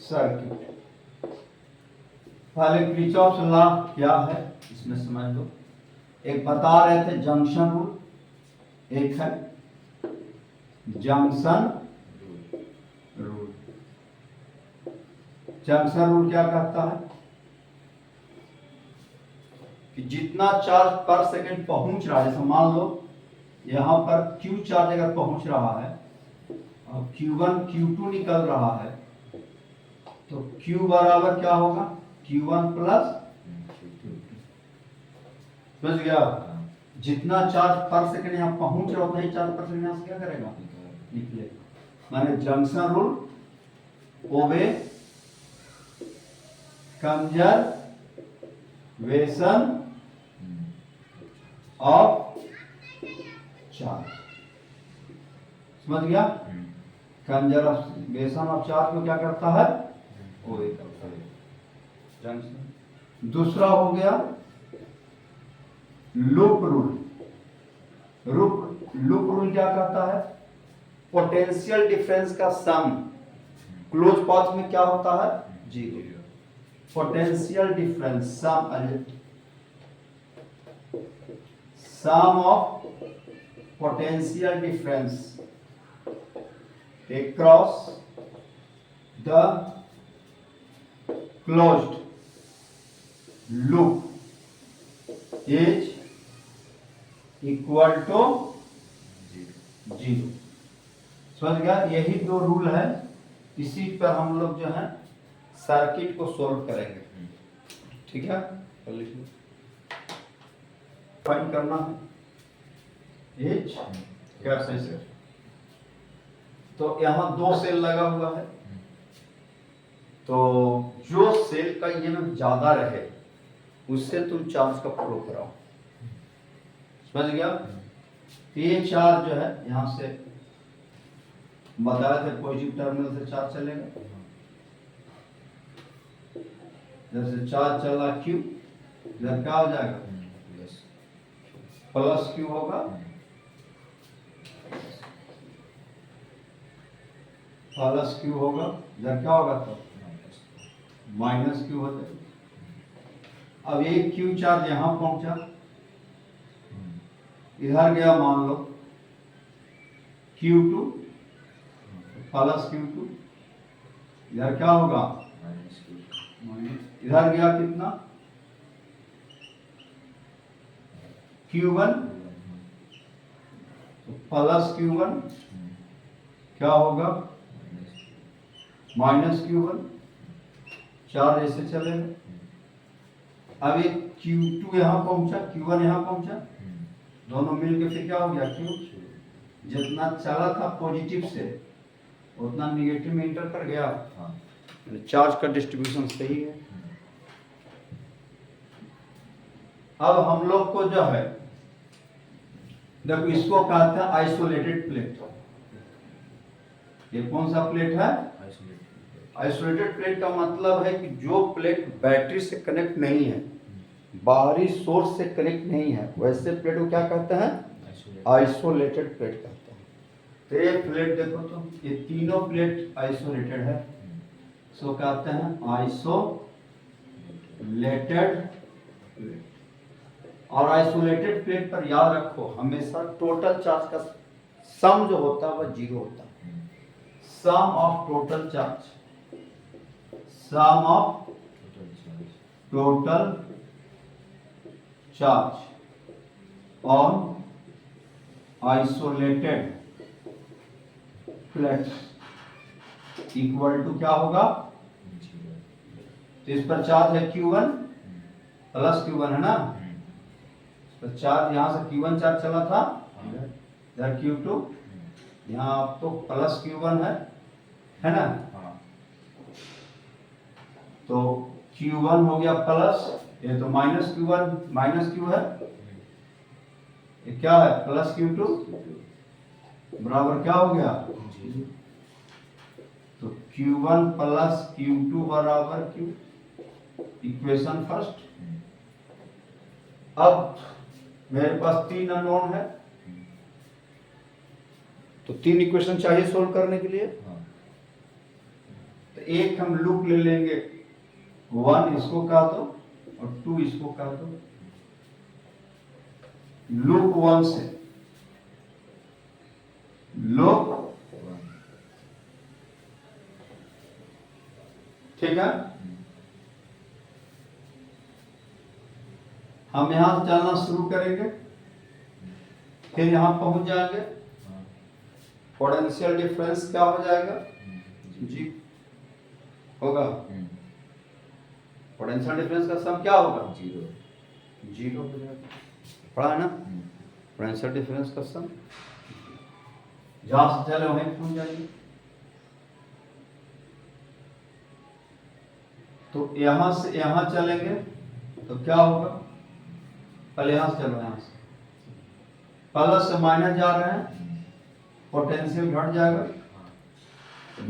circuit. पहले किरचॉफ लॉ क्या है इसमें समझ लो। एक बता रहे थे जंक्शन रूल, एक है जंक्शन रूल। जंक्शन रूल क्या कहता है कि जितना चार्ज पर सेकंड पहुंच रहा है, जैसे मान लो यहां पर Q चार्ज अगर पहुंच रहा है और Q1 Q2 निकल रहा है, तो Q बराबर क्या होगा, Q1 प्लस, समझ गया। जितना चार्ज पर सेकंड यहाँ पहुंच रहा उतना ही चार्ज पर सेकंड यहाँ से क्या करेगा, निकलेगा। माने junction rule obey conservation of charge, समझ गया। कंजर्वेशन ऑफ चार्ज को क्या करता है, ओबे करता है जंक्शन। दूसरा हो गया लूप रूल। लूप रूल क्या कहता है, पोटेंशियल डिफरेंस का सम क्लोज पाथ में क्या होता है, zero. Potential difference sum of potential difference across the closed loop is equal to zero. समझ गया। यही दो रूल है, इसी पर हम लोग जो है सर्किट को सोल्व करेंगे, ठीक है। फाइंड करना है एच कैपेसिटर। तो यहाँ दो सेल लगा हुआ है, तो जो सेल का ये में ज्यादा रहे उससे तुम चार्ज का फ्लो कराओ, समझ गया। ये चार्ज जो है यहाँ से बताया थे पॉजिटिव टर्मिनल से चार्ज चलेगा। जैसे चार्ज चला Q, इधर क्या हो जाएगा, प्लस Q होगा, प्लस Q होगा, इधर क्या होगा तो माइनस Q हो जाएगा। अब एक Q चार्ज यहां पहुंचा, इधर गया मान लो Q2 प्लस Q2, इधर क्या होगा, इधर गया कितना Q1 प्लस Q1 क्या होगा माइनस Q1, चार्ज ऐसे चलेगा। अब एक Q2 यहाँ पहुंचा, Q1 यहाँ पहुंचा, दोनों मिलके फिर क्या हो गया Q। जितना चला था पॉजिटिव से उतना निगेटिव में इंटर कर गया, चार्ज का डिस्ट्रीब्यूशन सही है। अब हम लोग को जो है देखो, इसको कहते हैं आइसोलेटेड प्लेट। ये कौन सा प्लेट है, आइसोलेटेड प्लेट का मतलब है कि जो प्लेट बैटरी से कनेक्ट नहीं है, बाहरी सोर्स से कनेक्ट नहीं है, वैसे प्लेट को क्या कहते हैं, आइसोलेटेड प्लेट कहते हैं। तो ये प्लेट देखो, तो ये तीनों प्लेट आइसोलेटेड है, सो कहते हैं आइसोलेटेड प्लेट। और आइसोलेटेड प्लेट पर याद रखो हमेशा टोटल चार्ज का सम जो होता है वह जीरो होता है। Sum of total charge, sum of total charge on isolated plate equal to क्या होगा, तो इस पर चार्ज है Q1 प्लस Q1 है ना, तो चार्ज यहाँ से Q1 चार्ज चला था, इधर Q2, यहाँ तो प्लस Q1 है ना, तो Q1 हो गया प्लस, ये तो माइनस Q1 माइनस Q है, ये क्या है प्लस Q2 बराबर क्या हो गया, तो Q1 प्लस Q2 बराबर Q, इक्वेशन फर्स्ट। अब मेरे पास 3 अननोन है, तो 3 इक्वेशन चाहिए सोल्व करने के लिए। तो एक हम लूप ले लेंगे, 1 इसको काट दो और 2 इसको काट दो। लूप 1 से लूप, ठीक है। हम यहां से चलना शुरू करेंगे, फिर यहां पहुंच जाएंगे। पोटेंशियल डिफरेंस क्या हो जाएगा जी, होगा पोटेंशियल डिफरेंस का सम क्या होगा, 0 हो जाएगा। पढ़ा है ना, पोटेंशियल डिफरेंस का सम। जहां से चले वहीं पहुंच जाएंगे। तो यहां से यहां चलेंगे तो क्या होगा, पहले यहां से चलो, यहां से प्लस से माइनस जा रहे हैं, पोटेंशियल घट जाएगा,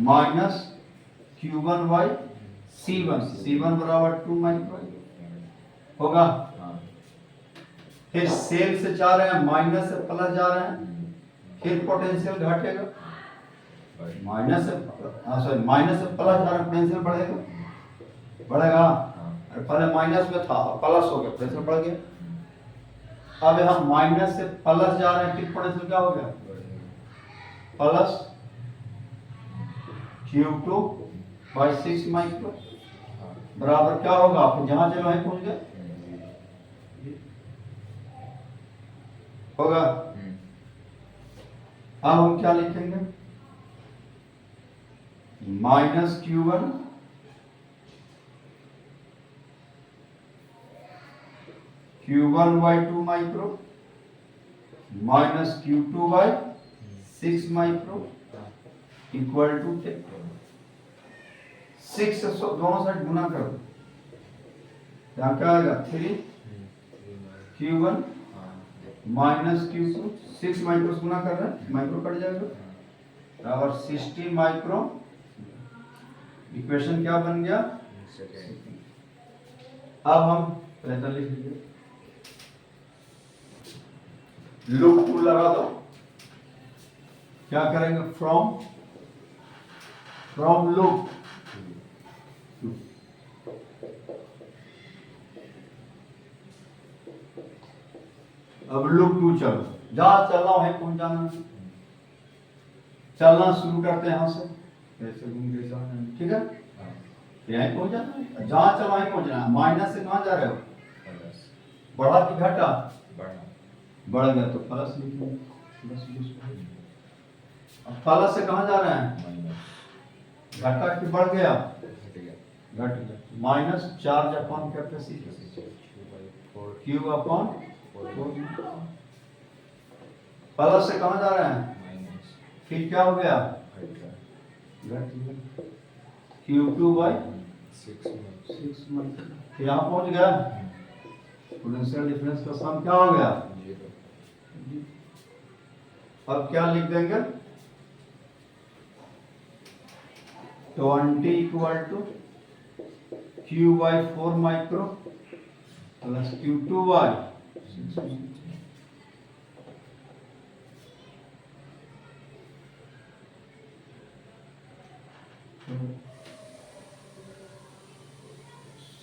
माइनस Q1 बाई C1 बराबर 2 माइक्रो होगा। फिर सेल से जा रहे हैं, माइनस से प्लस जा रहे हैं, फिर पोटेंशियल घटेगा, माइनस से माइनस से प्लस जा रहे हैं, पोटेंशियल बढ़ेगा। अरे पहले माइनस में था, प्लस हो गया, पोटेंशियल बढ़ गया। अब हम माइनस से प्लस जा रहे हैं, फिर पोटेंशियल क्या हो गया, प्लस Q2 बाई 6 माइक्रो बराबर क्या होगा, आप जहां चलो वहीं पहुंच गए होगा। अब हम क्या लिखेंगे, minus Q1 by 2 micro minus Q2 by 6 micro equal to 6 से दोनों साइड गुना कर दो, यहाँ क्या आएगा 3 Q1 माइनस Q2, 6 माइक्रो गुना कर रहे हैं, माइक्रो कट जाएगा बराबर 60 माइक्रो। इक्वेशन क्या बन गया, अब हम पहले लिख लीजिए, लूप 2 लगा दो। क्या करेंगे, फ्रॉम लूप अब लूप 2 चलो, जहां चलना वहीं पहुंच जाना। चलना शुरू करते हैं यहां से, ऐसे घूम के जाना, ठीक है, यहीं पहुंच जाना है। जहां चलो वहीं पहुंचना है। माइनस से कहां जा रहे हो, बढ़ा कि घटा, बढ़ गया तो प्लस लिखेंगे, अब प्लस से कहां जा रहे हैं, घटा कि बढ़ गया, घट गया, minus charge upon capacity Q upon 4। Plus से कहां जा रहे हैं, फिर क्या हो गया, घट गया, Q2 बाई 6 माइक्रो, यहाँ पहुंच गया। पोटेंशियल डिफरेंस का सम क्या हो गया, 0। अब क्या लिख देंगे, 20 equal to Q by 4 micro plus Q2 by 6।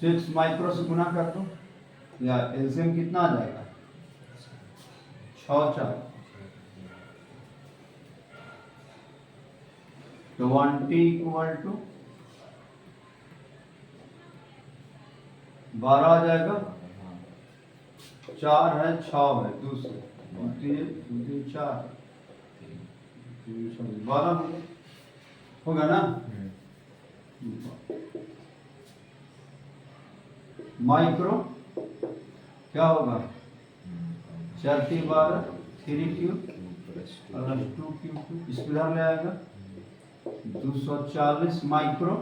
6 micro से गुना कर दो, या एलसीएम कितना आ जाएगा, 6 4 20 इक्वल टू 12 आ जाएगा, 4 है 6 है, दूसरे 4 12 होगा ना। माइक्रो क्या होगा, 4 3 12 3Q प्लस 2Q, इसको इधर ले आएगा, 240 micro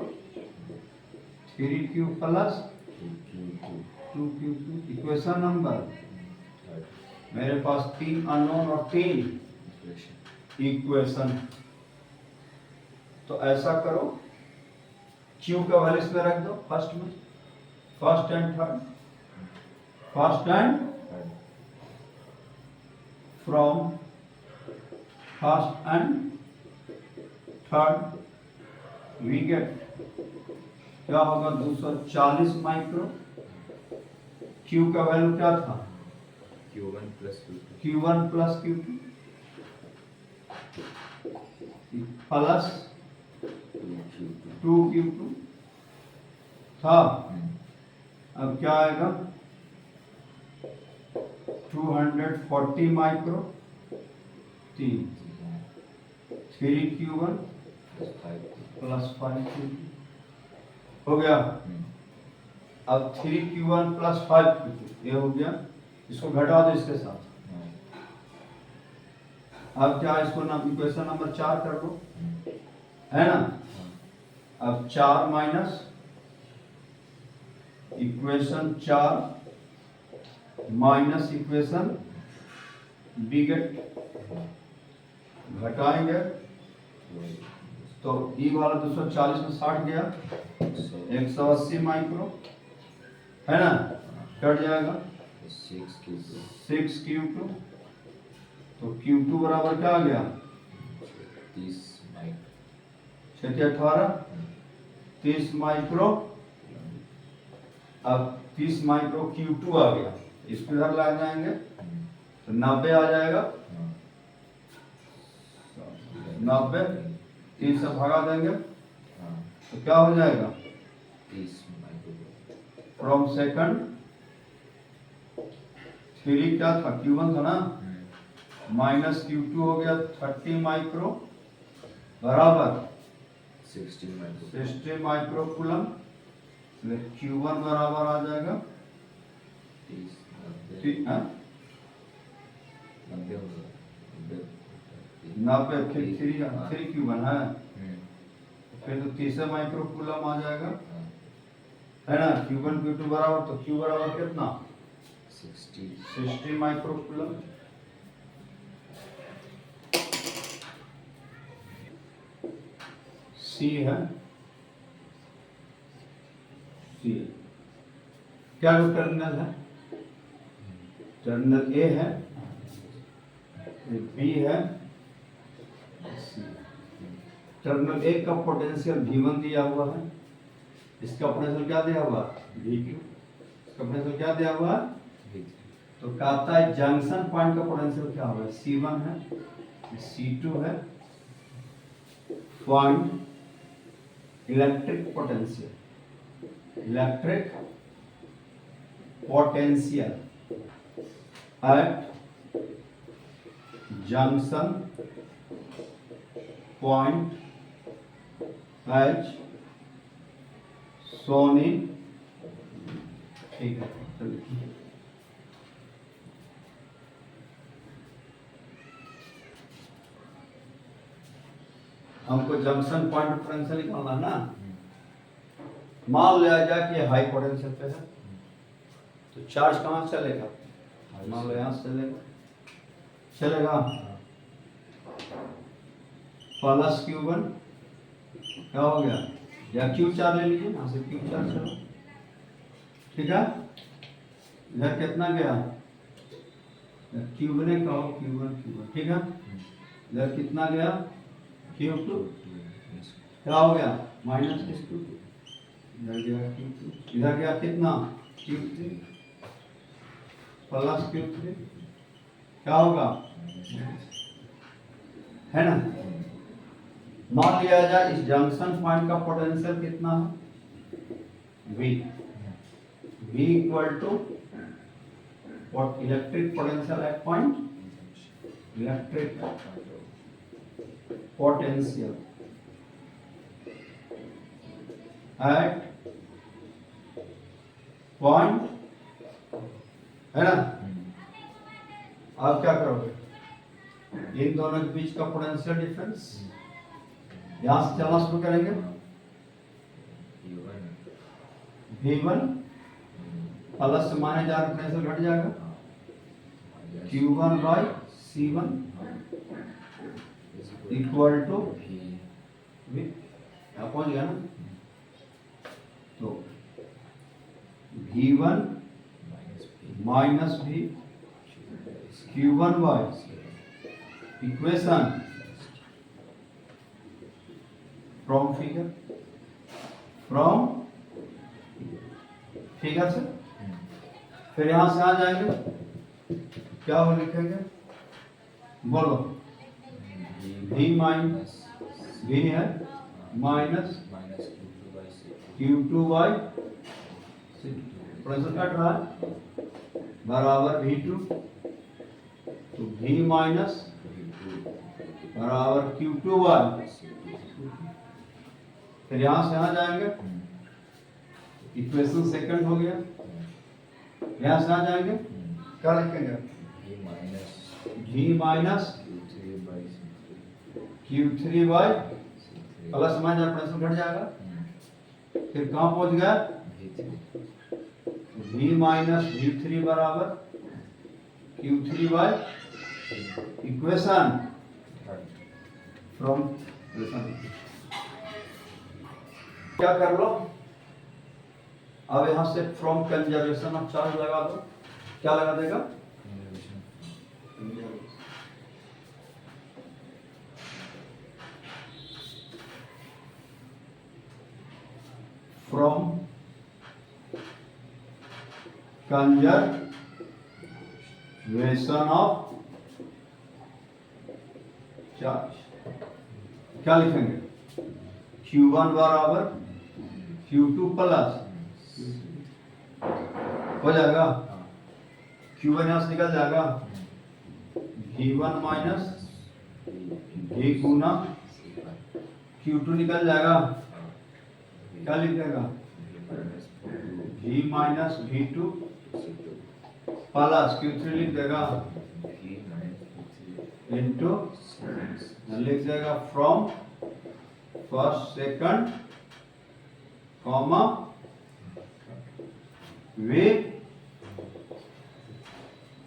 3Q plus 2Q। Equation number, मेरे पास 3 अननोन और 3 इक्वेशन। तो ऐसा करो, Q का वैल्यू इसमें रख दो फर्स्ट में, first and third, first and from first and third we get क्या होगा 240 माइक्रो। Q का वैल्यू क्या था Q1 plus Q2 Q1 plus Q2 plus 2Q2 2Q2 था। अब क्या आएगा 240 micro 3Q1 plus 5 plus 5Q2 हो गया। अब 3Q1 प्लस 5Q2 ये हो गया, इसको घटा दो इसके साथ। अब क्या इसको ना इक्वेशन नंबर 4 कर लो, है ना। अब 4 minus equation 4 minus equation B get घटाएंगे तो ई वाला 240 में 60 गया 180 माइक्रो, है ना, कट जाएगा 6Q2 तो Q2 बराबर क्या आ गया 30 6 18 30 माइक्रो। अब 30 माइक्रो Q2 आ गया, इसको इधर ला जाएंगे तो 90 आ जाएगा, 90 3 से भगा देंगे तो क्या हो जाएगा 30 माइक्रो फ्रॉम सेकंड 3 क्या था Q1 था ना, माइनस Q2 हो गया 30 माइक्रो बराबर 60 माइक्रो कूलम। Q1 बराबर आ जाएगा 90 फिर 3 Q1 है, फिर तो 30 माइक्रो कूलम आ जाएगा, है ना। Q1 Q2 बराबर तो Q बराबर कितना 60 माइक्रो कूलम। सी है, सी क्या टर्मिनल है, टर्मिनल ए है, बी है, सी। टर्मिनल ए का पोटेंशियल V1 दिया हुआ है, इसका पोटेंशियल क्या दिया हुआ V2, इसका पोटेंशियल क्या दिया हुआ है। तो कहता है जंक्शन पॉइंट का पोटेंशियल क्या होगा C1 है, C2 है, point electric potential at junction point as shown in, ठीक है चलिए। हमको जंक्शन पॉइंट पोटेंशियल निकालना है ना। मान लिया जाए कि हाई पोटेंशियल पे है तो चार्ज कहाँ से चलेगा, मान लो यहाँ से चलेगा प्लस Q1 क्या हो गया, या Q4 ले लीजिए, यहाँ से Q4 चलो, ठीक है। इधर कितना गया Q1 कहो Q1 ठीक है। इधर कितना गया Q2 क्या हो गया माइनस Q2, इधर गया Q2, इधर गया कितना Q3 प्लस Q3 क्या होगा, है ना। मान लिया जाए इस जंक्शन पॉइंट का पोटेंशियल कितना है V equal to what electric potential at point, electric potential at point, है ना। आप क्या करोगे, इन दोनों के बीच का पोटेंशियल डिफरेंस यहां से चलना शुरू करेंगे, V1 प्लस से माइनस जा रहा पोटेंशियल घट जाएगा Q1 by C1 equal to V, यहाँ पहुंच गया ना। तो V1 minus minus B V Q1 by equation from figure से। फिर यहां से आ जाएंगे, क्या हो लिखेंगे, बोलो। V माइनस V है minus minus Q2 by C2 Q2 by pressure cut रहा है बराबर V2, तो V माइनस V2 बराबर Q2 बाई। C2 फिर यहां से आ जाएंगे, इक्वेशन सेकंड हो गया। यहां से आ जाएंगे, क्या लिखेंगे, V minus G minus Q3 by C3 Q3 by C3 plus minus pressure घट जाएगा। फिर कहां पहुंच गया, V3 V माइनस V3 बराबर Q3 बाई इक्वेशन फ्रॉम। क्या कर लो, अब यहां से फ्रॉम कंजर्वेशन ऑफ चार्ज लगा दो। क्या लगा देगा, फ्रॉम कंजर्वेशन ऑफ चार्ज क्या लिखेंगे, Q1 बराबर Q2 प्लस हो जाएगा, Q1 यहां से निकल जाएगा, V1 माइनस V गुना Q2 निकल जाएगा। क्या लिखेगा, V minus V2 plus Q3 लिख देगा इंटू लिख देगा फ्रॉम फर्स्ट सेकंड कॉमा वे,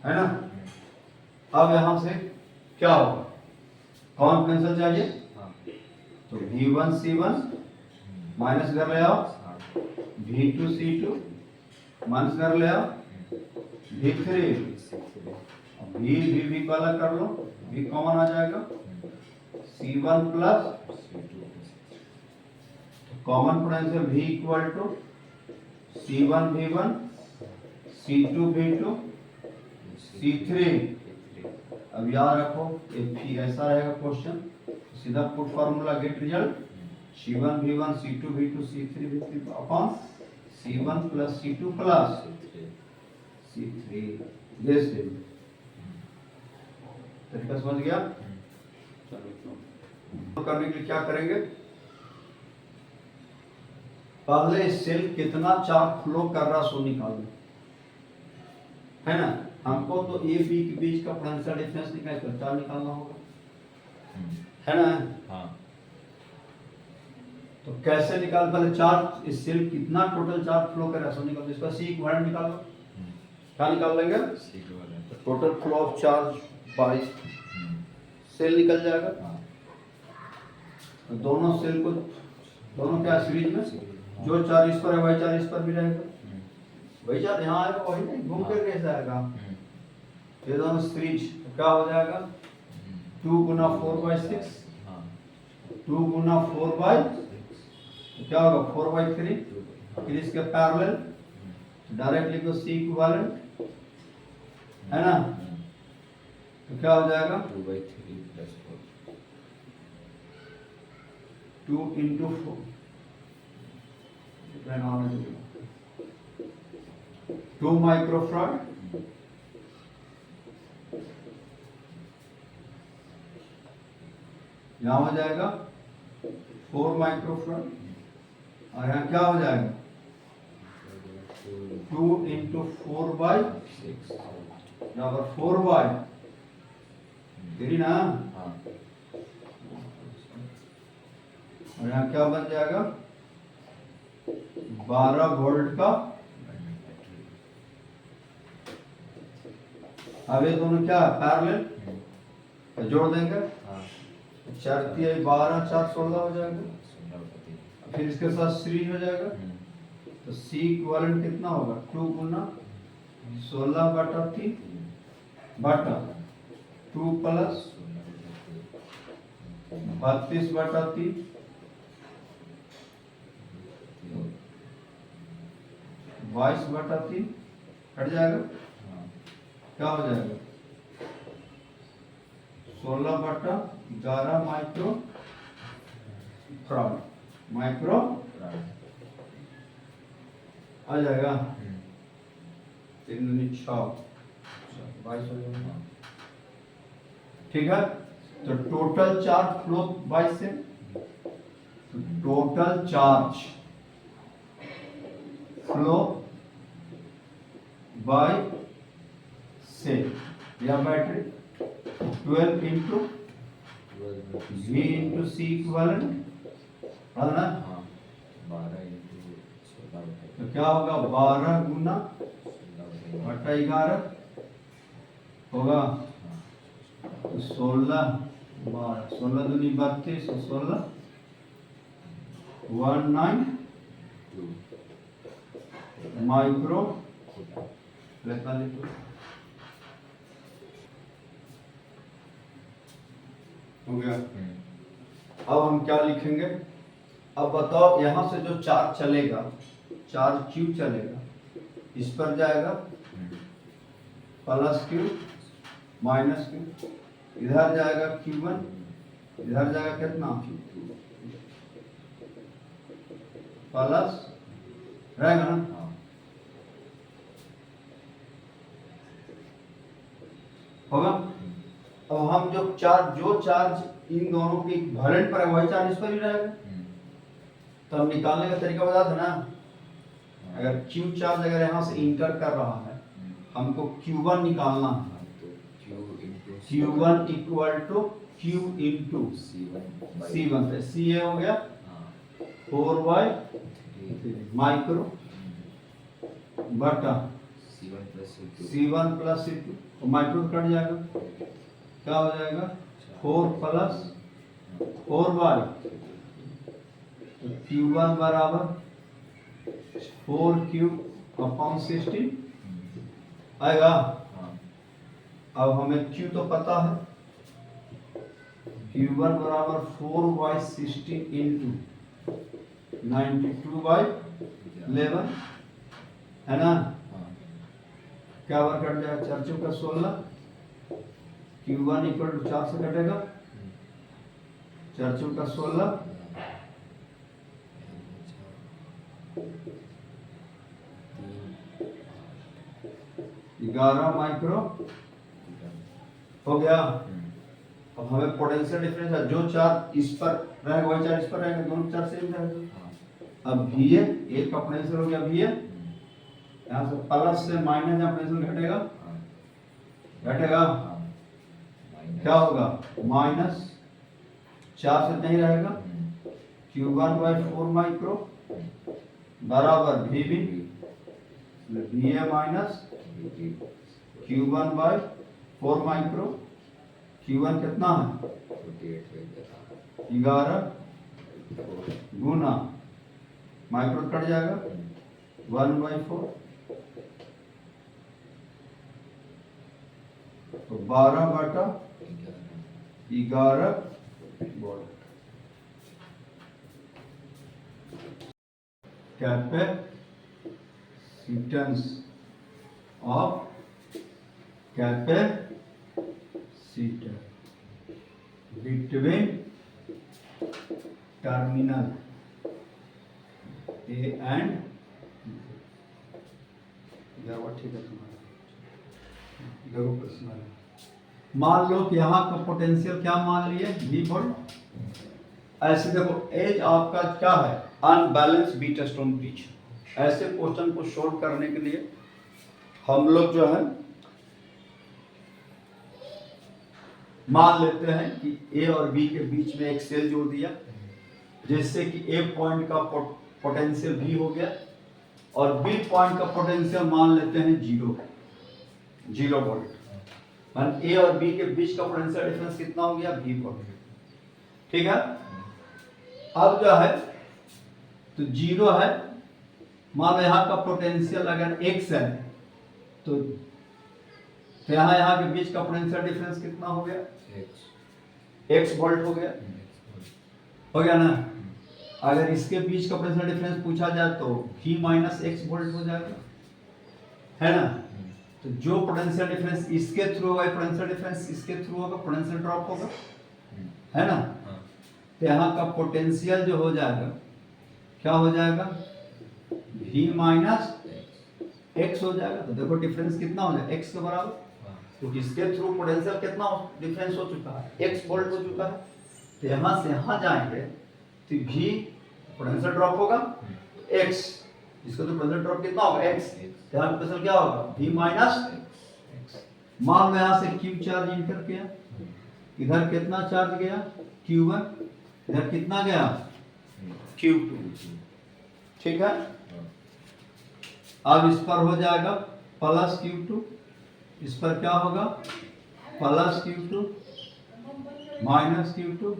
है ना। अब यहां से क्या होगा, कौन कैंसिल चाहिए, तो V1 C1 माइनस कर ले आओ, V2 C2 माइनस कर ले आओ, V3 V को अलग कर लो, V कॉमन आ जाएगा, C1 plus common potential V equal to C1 V1 C2 V2 C3। अब याद रखो ये ऐसा रहेगा क्वेश्चन, सीधा put formula get result C1 V1 C2 V2 C3 V3 upon C1 plus C2 plus C3। ये सेम तरीका समझ गया। चलो करने के लिए क्या करेंगे, पहले सेल कितना चार्ज फ्लो कर रहा सो निकालो, है ना। हमको तो ए बी के बीच का पोटेंशियल डिफरेंस निकाल कर चार्ज निकालना होगा, है ना। हाँ तो कैसे निकाल, पहले चार्ज इस सेल कितना टोटल चार्ज फ्लो कर रहा सो निकालो, इसका सी इक्विवेलेंट निकाल लो। क्या निकाल लेंगे, तो total flow of charge by cell निकल जाएगा। तो दोनों सेल को, दोनों क्या सीरीज में, जो चार्ज इस पर है वही चार्ज इस पर भी रहेगा, वही चार्ज यहाँ आएगा वही नहीं घूम कर कैसे आएगा। ये दोनों सीरीज क्या हो जाएगा, 2 गुना 4/6 2 गुना 4/, तो क्या होगा 4/3, फिर इसके पैरेलल डायरेक्ट लिखो सी इक्विवेलेंट, है ना। तो क्या हो जाएगा 2/3 plus 4 2 into 4 2 माइक्रोफराड यहाँ हो जाएगा 4 माइक्रोफराड, और यहाँ क्या हो जाएगा 2 into 4/6, यहाँ पर 4/, तेरी ना, और यहाँ क्या बन जाएगा 12 वोल्ट का। अब ये दोनों क्या पैरेलल, तो जोड़ देंगे, 4 3 12 4 16 हो जाएगा, फिर इसके साथ सीरीज हो जाएगा, तो सी इक्विवेलेंट कितना होगा 2 गुना 16/3 बटा 2 प्लस 32/3 22/3 हट जाएगा, क्या हो जाएगा 16/11 माइक्रो आ जाएगा। 3 दूनी 6 22 हो जाएगा। ठीक है, तो टोटल चार्ज फ्लो बाय से, टोटल चार्ज फ्लो बाय से या battery 12 into V into C equivalent है ना। 12 into 16 तो क्या होगा 12 गुना 11 होगा, तो 16 दूनी 32 और 16 192 माइक्रो लिखना लिखो। हो गया। अब हम क्या लिखेंगे, अब बताओ यहाँ से जो चार्ज चलेगा, चार्ज क्यू चलेगा, इस पर जाएगा प्लस क्यू माइनस क्यू, इधर जाएगा Q1, इधर जाएगा कितना प्लस रहेगा ना। होगा। अब हम जो चार्ज इन दोनों के वैलेंट पर है वही चार्ज इस पर ही रहेगा। तो हम निकालने का तरीका बता था ना, अगर Q चार्ज अगर यहाँ से इंटर कर रहा है, हमको Q1 निकालना है, Q1 equal to Q into C1, तो CA हो गया 4/3 माइक्रो बटा C1 प्लस C2, तो माइक्रो कट जाएगा, क्या हो जाएगा 4 प्लस 4/, तो Q1 बराबर 4Q अपॉन 16 आएगा। अब हमें Q तो पता है, Q1 बराबर 4/16 इंटू 92/11 है ना। क्या बार कट जाएगा 4 चौका 16, Q1 इक्वल टू 4 से कटेगा, 4 चौका 16, 11 माइक्रो हो गया। अब हमें पोटेंशियल डिफरेंस है, जो चार्ज इस पर रहेगा वही चार्ज इस पर रहेगा, दोनों चार्ज सेम रहेगा। अब VA एक का पोटेंशियल हो गया VA, यहाँ से प्लस से माइनस या पोटेंशियल घटेगा क्या होगा माइनस 4 से नहीं रहेगा, Q1/4 माइक्रो बराबर VA minus Q1/4 micro. Q1 कितना है 11 गुना माइक्रो कट जाएगा 1/4, तो 12/11 volt. Capacitance of capacitor between terminal A and ठीक है तुम्हारा देखो प्रश्न है। मान लो कि यहाँ का पोटेंशियल क्या मान लिए V वोल्ट, ऐसे देखो एज आपका क्या है अनबैलेंस बीट स्टोन पिच। ऐसे क्वेश्चन को सोल्व करने के लिए हम लोग जो है मान लेते हैं कि A और B के बीच में एक सेल जोड़ दिया, जिससे कि A पॉइंट का पोटेंशियल V हो गया और B पॉइंट का पोटेंशियल मान लेते हैं 0 वोल्ट। A और B के बीच का पोटेंशियल डिफरेंस कितना हो गया V वोल्ट। ठीक है, अब जो है तो 0 है मान लो यहाँ का पोटेंशियल अगर x है तो यहाँ के बीच का पोटेंशियल डिफरेंस कितना हो गया? x वोल्ट हो गया। हो गया ना? अगर इसके बीच का पोटेंशियल डिफरेंस पूछा जाए तो v माइनस x वोल्ट हो जाएगा, है ना? तो जो पोटेंशियल डिफरेंस इसके थ्रू होगा, पोटेंशियल डिफरेंस इसके थ्रू होगा, पोटेंशियल ड्रॉप होगा, है ना? तो यहाँ का पोटेंशियल जो हो जाएगा क्या हो जाएगा? v माइनस x हो जाएगा। तो देखो डिफरेंस कितना हो जाएगा? x के बराबर। तो इसके थ्रू पोटेंशियल कितना डिफरेंस हो चुका है? x वोल्ट हो चुका है। तो यहाँ से यहाँ जाएंगे तो v पोटेंशियल ड्रॉप होगा x, इसको तो पोटेंशियल ड्रॉप कितना होगा? x। तो यहाँ पोटेंशियल क्या होगा? v minus x। मान लो यहाँ से q चार्ज इंटर किया, इधर कितना चार्ज गया? q1, इधर कितना गया? q2। ठीक है। अब इस पर हो जाएगा प्लस q2, इस पर क्या होगा? Plus q2 minus q2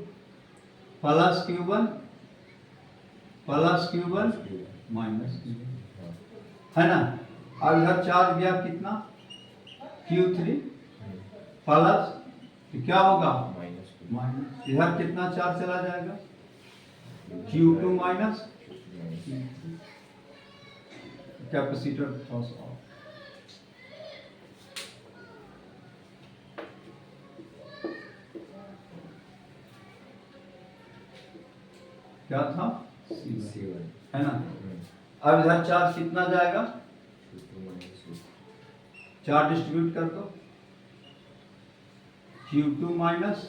plus q1 minus q1, है ना? अब इधर चार्ज गया कितना? q3 प्लस, क्या होगा? माइनस। इधर कितना चार्ज चला जाएगा? q2 minus capacitor cross of. क्या था? C1, है ना? अब इधर चार्ज कितना जाएगा? चार्ज डिस्ट्रीब्यूट कर दो, Q2 minus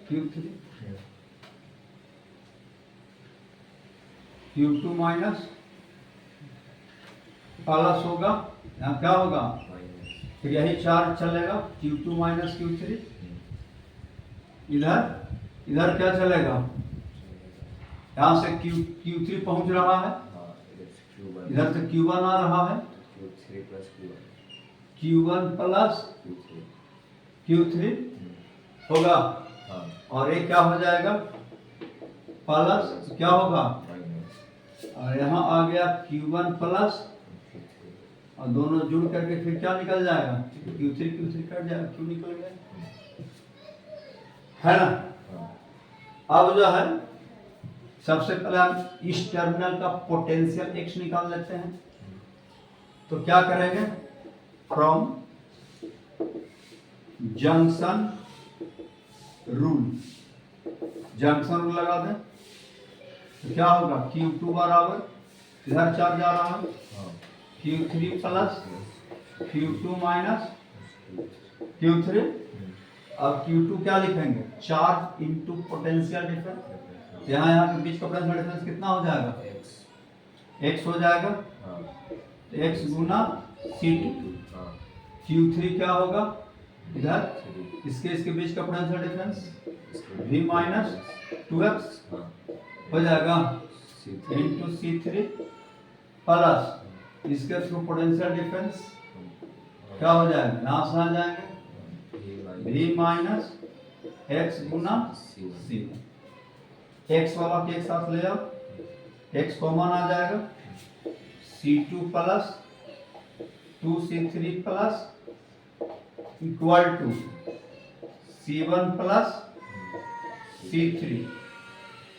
Q3, Q2 minus plus होगा, यहाँ क्या होगा? फिर यही चार्ज चलेगा Q2 माइनस Q3, इधर क्या चलेगा? यहाँ से Q3 पहुंच रहा है, इधर से Q1 आ रहा है, Q1 प्लस Q3 होगा, और ये क्या हो जाएगा? प्लस, क्या होगा? और यहाँ आ गया Q1 प्लस, और दोनों जुड़ करके फिर क्या निकल जाएगा? Q3 कट जाएगा, क्यों निकल गया, है ना? अब जो है सबसे पहले हम इस टर्मिनल का पोटेंशियल x निकाल लेते हैं। तो क्या करेंगे? फ्रॉम जंक्शन रूल लगा दें तो क्या होगा? Q2 बराबर, इधर चार्ज आ रहा है, Q3 plus Q2 minus Q3। अब Q2 क्या लिखेंगे? Charge into potential difference. यहाँ के बीच का पोटेंशियल डिफरेंस कितना हो जाएगा? x हो जाएगा, तो x गुना C2। Q3 क्या होगा? इधर इसके बीच का potential difference v minus 2x हो जाएगा इनटू C3 प्लस इसके थ्रू पोटेंशियल डिफरेंस क्या हो जाएगा? यहाँ से आ जाएंगे v माइनस x गुना C1। x वाला के एक साथ ले आओ, x कॉमन आ जाएगा, C2 plus 2C3 plus equal to C1 plus C3,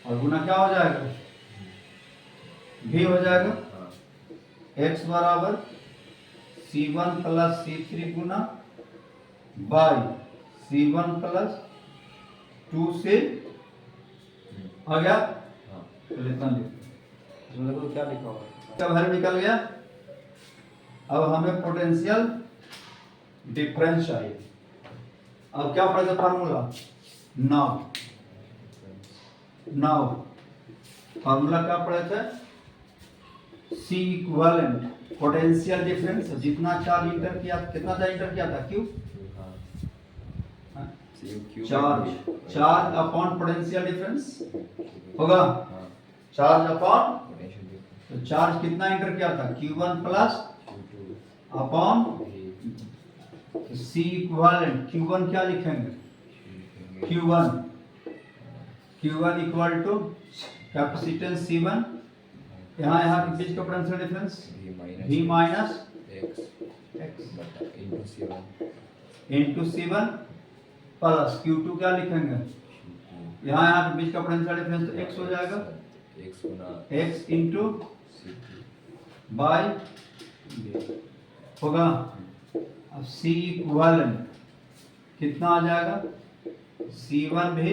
और गुना क्या हो जाएगा? v हो जाएगा, x बराबर C1 plus C3 Guna by C1 plus 2 से आ गया। तो इतना लिख, देखो क्या लिखा हुआ है, क्या बाहर निकल गया। अब हमें पोटेंशियल डिफरेंस चाहिए। अब क्या पढ़े थे फार्मूला? नाउ फार्मूला क्या पढ़े थे? C इक्विवेलेंट पोटेंशियल डिफरेंस, जितना चार्ज इंटर किया, कितना चार्ज इंटर किया था? Q, charge upon potential difference होगा, चार्ज अपॉन, तो चार्ज कितना इंटर किया था? Q1 plus upon C equivalent. Q1 क्या लिखेंगे? Q1 equal to capacitance C1 यहाँ यहाँ के बीच का potential difference V V minus X x बटा into C1 into C1 plus Q2 क्या लिखेंगे Q2 यहाँ यहाँ के बीच का पोटेंशियल डिफरेंस तो x हो जाएगा X Guna x into C2 by होगा। अब C इक्विवेलेंट कितना आ जाएगा C1 भी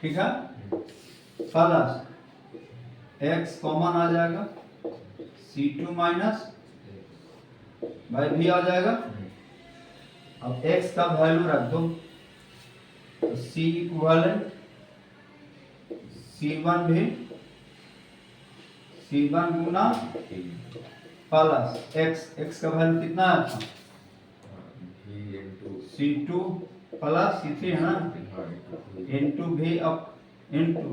ठीक है प्लस x कॉमन आ जाएगा C2 माइनस बाई भी आ जाएगा। अब x का वैल्यू रख दो तो C इक्विवेलेंट C1 भी C1 गुना प्लस x का वैल्यू कितना है था V into C2 plus C3 है ना हाँ इंटू भी up into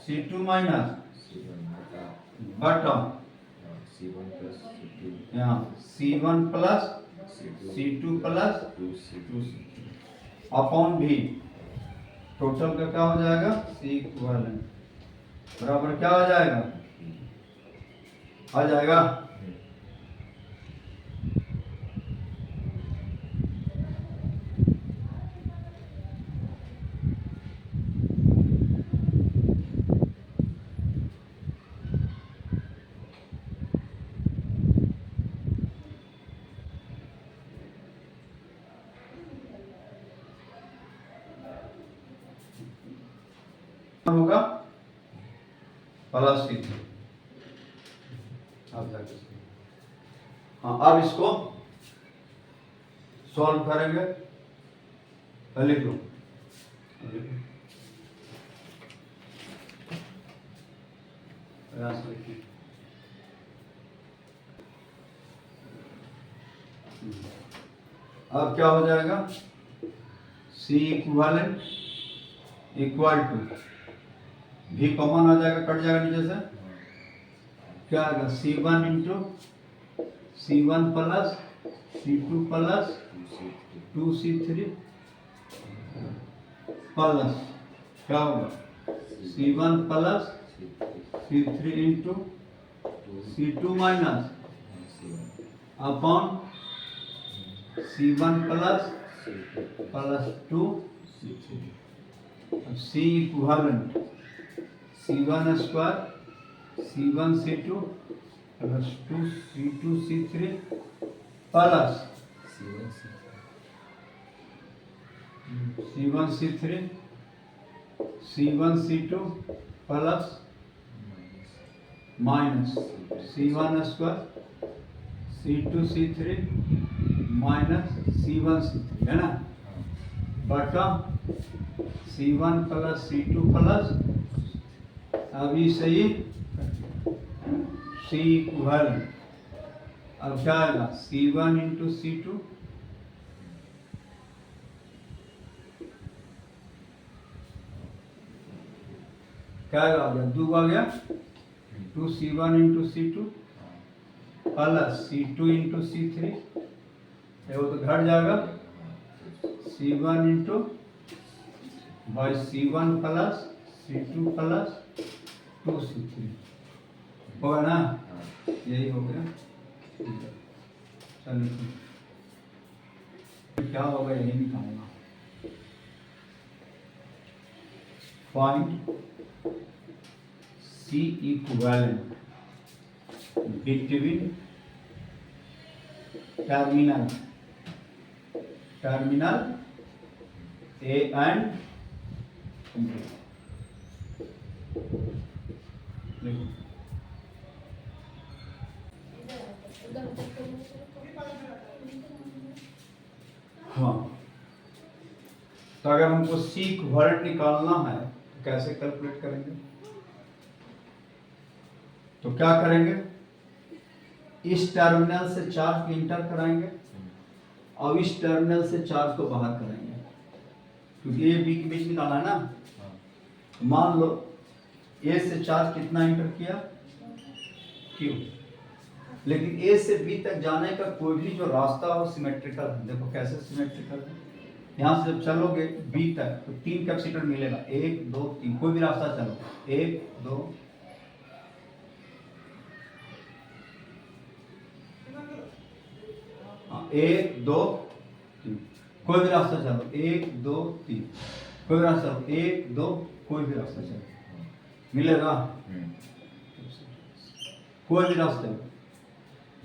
C2 minus C1 बटा बटा C1 plus C2 यहाँ C1 plus C2 C2 plus 2C2 upon भी टोटल का क्या हो जाएगा C इक्विवेलेंट बराबर क्या हो जाएगा आ जाएगा होगा प्लस C3 अब जाके हाँ अब इसको सॉल्व करेंगे लिख लो प्रयास लिखिए अब क्या हो जाएगा C इक्विवेलेंट इक्वल टू भी कॉमन आ जाएगा कट जाएगा नीचे से क्या आएगा C1 into C1 plus C2 plus 2C3 plus क्या होगा C1 plus C3 into C2 minus upon C1 plus plus 2C3 C equivalent C1 square C1 C2 plus 2 C3 plus C1 C3 C1 C2 plus minus C1 square C2 C3 minus C1 C3 है ना बटा C1 प्लस C2 प्लस अभी सही C इक्विवेलेंट अब क्या आएगा C1 इंटू C2 क्या आएगा आ गया 2 आ गया 2C1 into C2 plus C2 into C3 वो तो घट जाएगा C1 into by C1 plus C2 plus 2C3 होगा ना यही हो गया चलिए क्या होगा यही निकालना find C equivalent between terminal A and B हाँ तो अगर हमको C इक्विवेलेंट निकालना है तो कैसे कैलकुलेट करेंगे तो क्या करेंगे इस टर्मिनल से चार्ज को इंटर कराएंगे और इस टर्मिनल से चार्ज को बाहर करेंगे क्योंकि ये बी के बीच निकालना है ना मान लो ए से चार्ज कितना इंटर किया क्यू लेकिन ए से बी तक जाने का कोई भी जो रास्ता हो सिमेट्रिकल है देखो कैसे सिमेट्रिकल है यहाँ से जब चलोगे बी तक तो 3 कैपेसिटर मिलेगा 1 2 3 कोई भी रास्ता चलो 1 2 1 2 3, कोई भी रास्ता चलो 1 2 3, कोई भी रास्ता 1 2, कोई भी रास्ता चलो मिलेगा, कोई भी रास्ते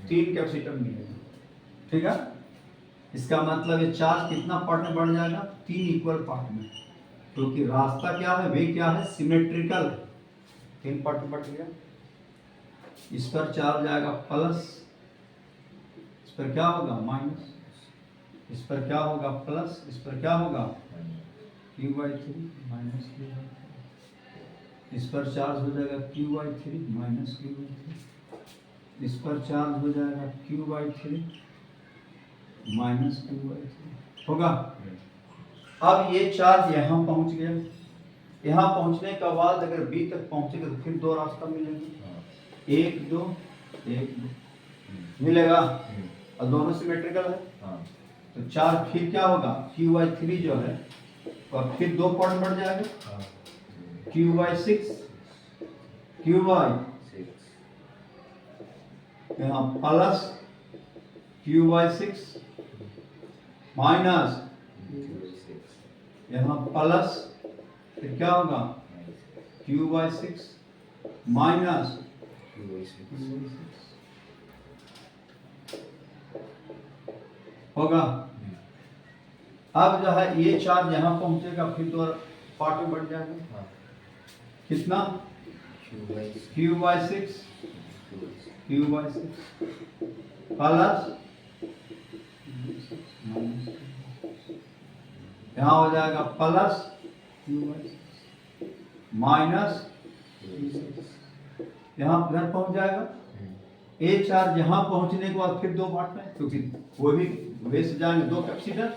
3 कैपेसिटर मिलेगा। ठीक है, इसका मतलब ये चार्ज कितना पार्ट में बढ़ जाएगा, 3 इक्वल पार्ट में, क्योंकि रास्ता क्या है, वे क्या है, सिमेट्रिकल है, 3 पार्ट में बढ़ गया। इस पर चार्ज आएगा प्लस, इस पर क्या होगा माइनस, इस पर क्या होगा प्लस, इस पर क्या होगा Q/3 माइनस Q/3, इस पर चार्ज हो जाएगा Q/3 माइनस Q/3, इस पर चार्ज हो जाएगा Q/3 माइनस Q/3 होगा। अब ये चार्ज यहाँ पहुँच गया, यहाँ पहुँचने के बाद अगर B तक पहुँचेगा तो फिर 2 रास्ता मिलेंगे, 1 2 1 2 मिलेगा, और दोनों सिमेट्रिकल है, तो चार्ज फिर क्या होगा, Q/3 जो है और फिर 2 पार्ट बढ़ जाएगा, Q/6 Q/6 यहाँ प्लस Q/6 माइनस यहाँ प्लस, फिर क्या होगा Q/6 माइनस होगा। अब जो है ये चार्ज यहाँ पहुंचेगा, फिर 2 पार्ट में बढ़ जाएगा, कितना Q/6 प्लस यहाँ हो जाएगा प्लस Q/6 माइनस, यहाँ घर पहुंच जाएगा। ए चार्ज यहाँ पहुंचने के बाद फिर 2 पार्ट में, क्योंकि वो भी वे से जाएंगे 2 कैपेसिटर,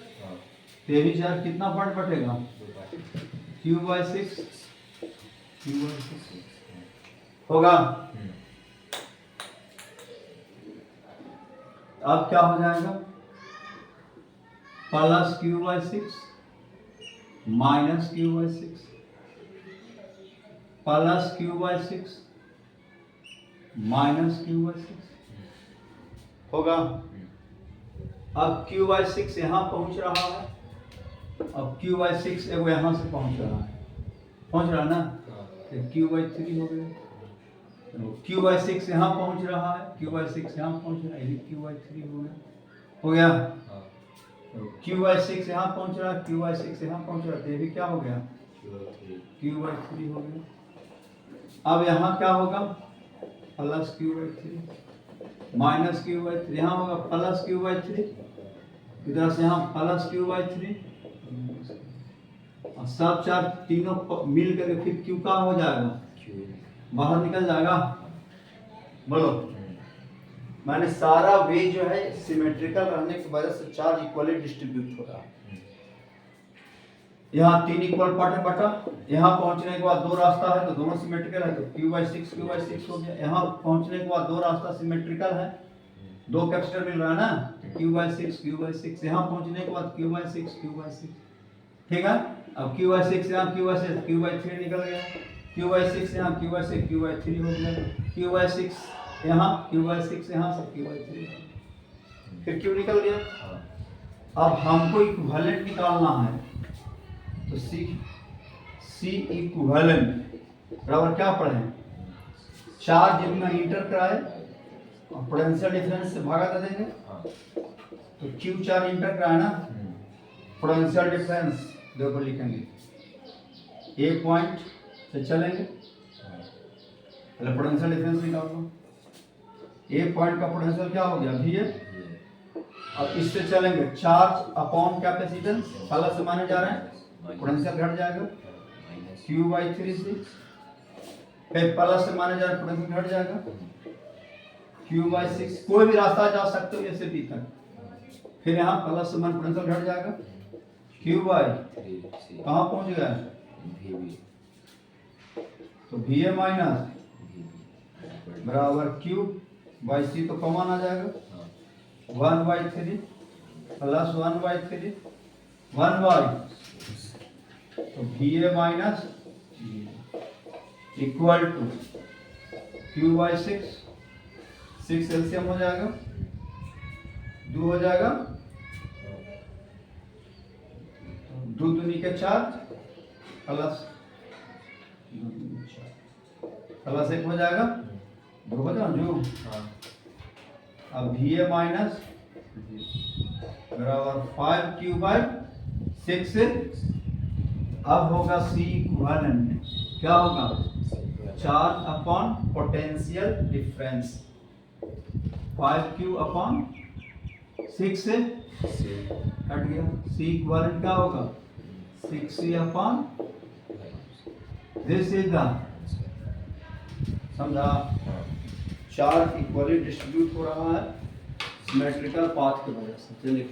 तो ये भी चार्ज कितना पार्ट बटेगा, Q/6 होगा। अब क्या हो जाएगा, plus Q/6 minus Q/6 plus Q/6 minus Q/6 होगा। अब Q/6 यहाँ पहुंच रहा है, अब Q/6 एगो यहाँ से पहुंच रहा है ना, तो Q/3 हो गया, Q/6 यहाँ पहुंच रहा है, Q/6 यहाँ पहुंच रहा है, Q/3 हो गया, Q/6 यहाँ पहुंच रहा है, Q/6 यहाँ पहुंच रहा है, तो ये भी क्या हो गया, Q/3 हो गया। अब यहाँ क्या होगा, प्लस Q/3 माइनस Q/3, यहाँ होगा प्लस Q/3, इधर से यहाँ प्लस Q/3, और सब चार्ज तीनों मिल करके फिर Q का हो जाएगा, बाहर निकल जाएगा। बोलो, मैंने सारा वे जो है सिमेट्रिकल रहने की वजह से चार्ज इक्वली डिस्ट्रीब्यूट हो रहा है। यहाँ 3 इक्वल पार्ट में बटा, यहाँ पहुंचने के बाद 2 रास्ता है तो दोनों सिमेट्रिकल है, तो Q/6 हो गया। यहाँ पहुंचने के बाद 2 रास्ता सिमेट्रिकल है, 2 कैपेसिटर मिल रहा है ना, तो Q/6 यहाँ पहुंचने के बाद Q/6 ठीक है। अब Q/6 यहाँ Q/3 निकल गया, Q/6 यहाँ Q/3 हो गया, Q/6 यहाँ Q/6 यहाँ सब Q/3, फिर Q निकल गया। अब हमको इक्विवेलेंट निकालना है, तो C इक्विवेलेंट बराबर क्या पढ़े, चार्ज जितना इंटर कराए और पोटेंशियल डिफरेंस से भागा दे देंगे, तो Q चार्ज इंटर कराए ना, पोटेंशियल डिफरेंस देखो लिखेंगे, एक पॉइंट से चलेंगे, पहले पोटेंशियल डिफरेंस निकाल लो, एक पॉइंट का पोटेंशियल क्या हो गया VA, अब इससे चलेंगे चार्ज अपॉन कैपेसिटेंस, प्लस से माने जा रहे हैं, पोटेंशियल घट जाएगा Q/3 से, फिर प्लस से माने जा रहे हैं, पोटेंशियल घट जाएगा Q/6, कोई भी रास्ता जा सकते हो ऐसे B तक, फिर यहाँ प्लस से माने पोटेंशियल घट जाएगा Q/3 कहाँ पहुंच गया, तो VA माइनस बराबर Q/C, तो कॉमन आ जाएगा 1/3 प्लस 1/3 1/, तो VA minus equal to Q/6 LCM हो जाएगा 2 हो जाएगा, 2 दूनी के 4 प्लस 1 हो जाएगा, 2 हो जाओ जो। हाँ अब VA माइनस बराबर 5Q/6। अब होगा C इक्विवेलेंट, क्या होगा, charge upon potential difference, 5Q/6 से सी हट गया। C इक्विवेलेंट क्या होगा, 6C/, दिस इज द, समझा, हाँ चार्ज इक्वली डिस्ट्रीब्यूट हो रहा है सिमेट्रिकल पाथ की वजह से। चलिए